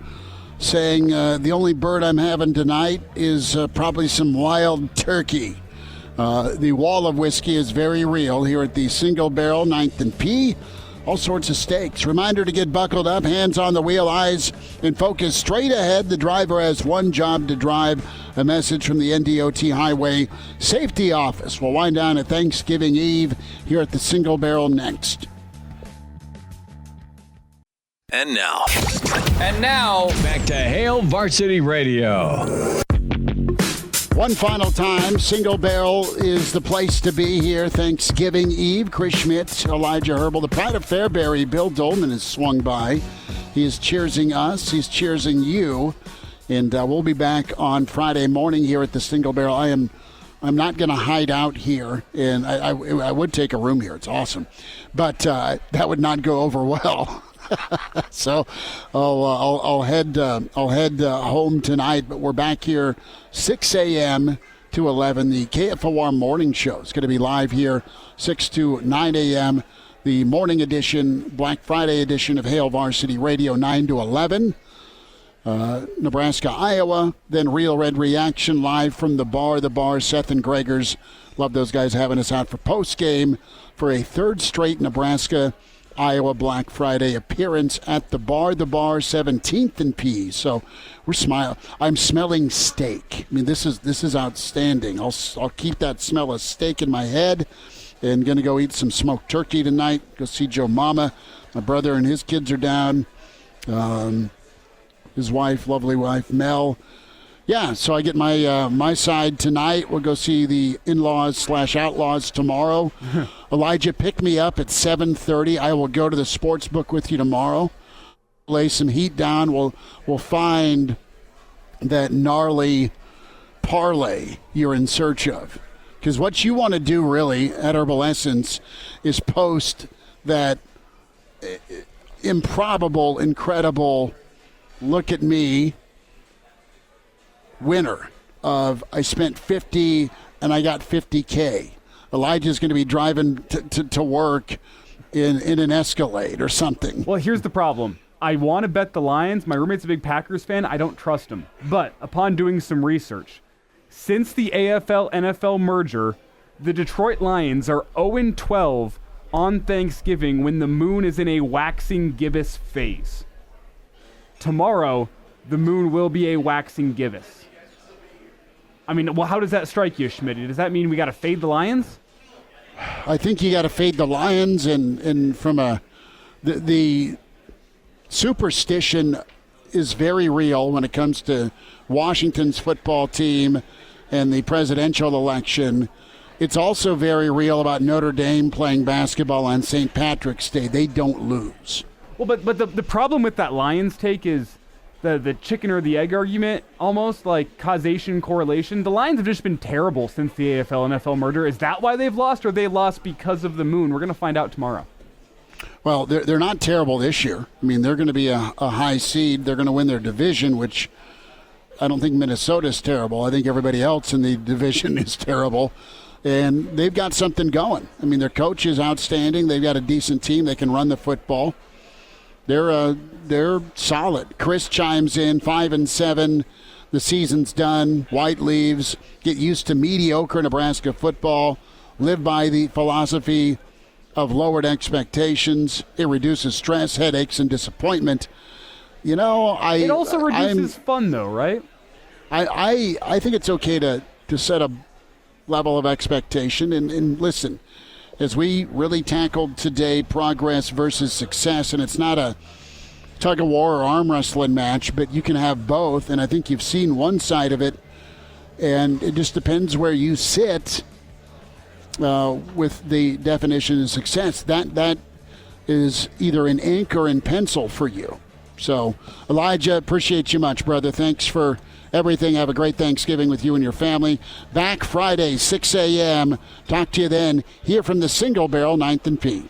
saying the only bird I'm having tonight is probably some wild turkey. The wall of whiskey is very real here at the Single Barrel, 9th and P. All sorts of steaks. Reminder to get buckled up, hands on the wheel, eyes in focus, straight ahead. The driver has one job to drive. A message from the NDOT Highway Safety Office. We'll wind down at Thanksgiving Eve here at the Single Barrel next. And now, back to Hail Varsity Radio. One final time, Single Barrel is the place to be here Thanksgiving Eve. Chris Schmidt, Elijah Herbel, the pride of Fairbury, Bill Dolman has swung by. He is cheersing us. He's cheersing you. And we'll be back on Friday morning here at the Single Barrel. I'm not going to hide out here, and I would take a room here. It's awesome. But that would not go over well. So I'll head home tonight, but we're back here 6 a.m. to 11. The KFOR morning show is going to be live here 6 to 9 a.m. The morning edition, Black Friday edition of Hail Varsity Radio, 9 to 11. Nebraska-Iowa, then Real Red Reaction live from the bar, Seth and Gregors. Love those guys having us out for post-game for a third straight Nebraska-Iowa Black Friday appearance at the bar, 17th and P. So we're smiling. I'm smelling steak. I mean, this is outstanding. I'll keep that smell of steak in my head, and going to go eat some smoked turkey tonight. Go see Joe Mama. My brother and his kids are down. His wife, lovely wife, Mel. Yeah, so I get my side tonight. We'll go see the in-laws / outlaws tomorrow. Elijah, pick me up at 7:30. I will go to the sports book with you tomorrow. Lay some heat down. We'll find that gnarly parlay you're in search of. Because what you want to do really at Herbal Essence is post that improbable, incredible, look at me winner of I spent 50 and I got 50K. Elijah's going to be driving to work in an Escalade or something. Well, here's the problem. I want to bet the Lions. My roommate's a big Packers fan. I don't trust him. But upon doing some research, since the AFL-NFL merger, the Detroit Lions are 0-12 on Thanksgiving when the moon is in a waxing gibbous phase. Tomorrow, the moon will be a waxing gibbous. I mean, well, how does that strike you, Schmidt? Does that mean we got to fade the Lions? I think you got to fade the Lions, and from the superstition is very real when it comes to Washington's football team and the presidential election. It's also very real about Notre Dame playing basketball on St. Patrick's Day. They don't lose. Well, but the problem with that Lions take is the chicken or the egg argument, almost like causation, correlation. The Lions have just been terrible since the AFL-NFL merger. Is that why they've lost, or they lost because of the moon? We're going to find out tomorrow. Well, they're not terrible this year. I mean, they're going to be a high seed. They're going to win their division, which I don't think Minnesota's terrible. I think everybody else in the division is terrible. And they've got something going. I mean, their coach is outstanding. They've got a decent team. They can run the football. They're solid. Chris chimes in, 5-7. The season's done. White leaves. Get used to mediocre Nebraska football. Live by the philosophy of lowered expectations. It reduces stress, headaches, and disappointment. You know, it also reduces fun, though, right? I think it's okay to set a level of expectation and listen. As we really tackled today, progress versus success, and it's not tug of war or arm wrestling match, but you can have both, and I think you've seen one side of it, and it just depends where you sit with the definition of success. That is either in ink or in pencil for you. So, Elijah, appreciate you much, brother. Thanks for everything. Have a great Thanksgiving with you and your family. Back Friday, 6 a.m. Talk to you then. Here from the Single Barrel 9th and P.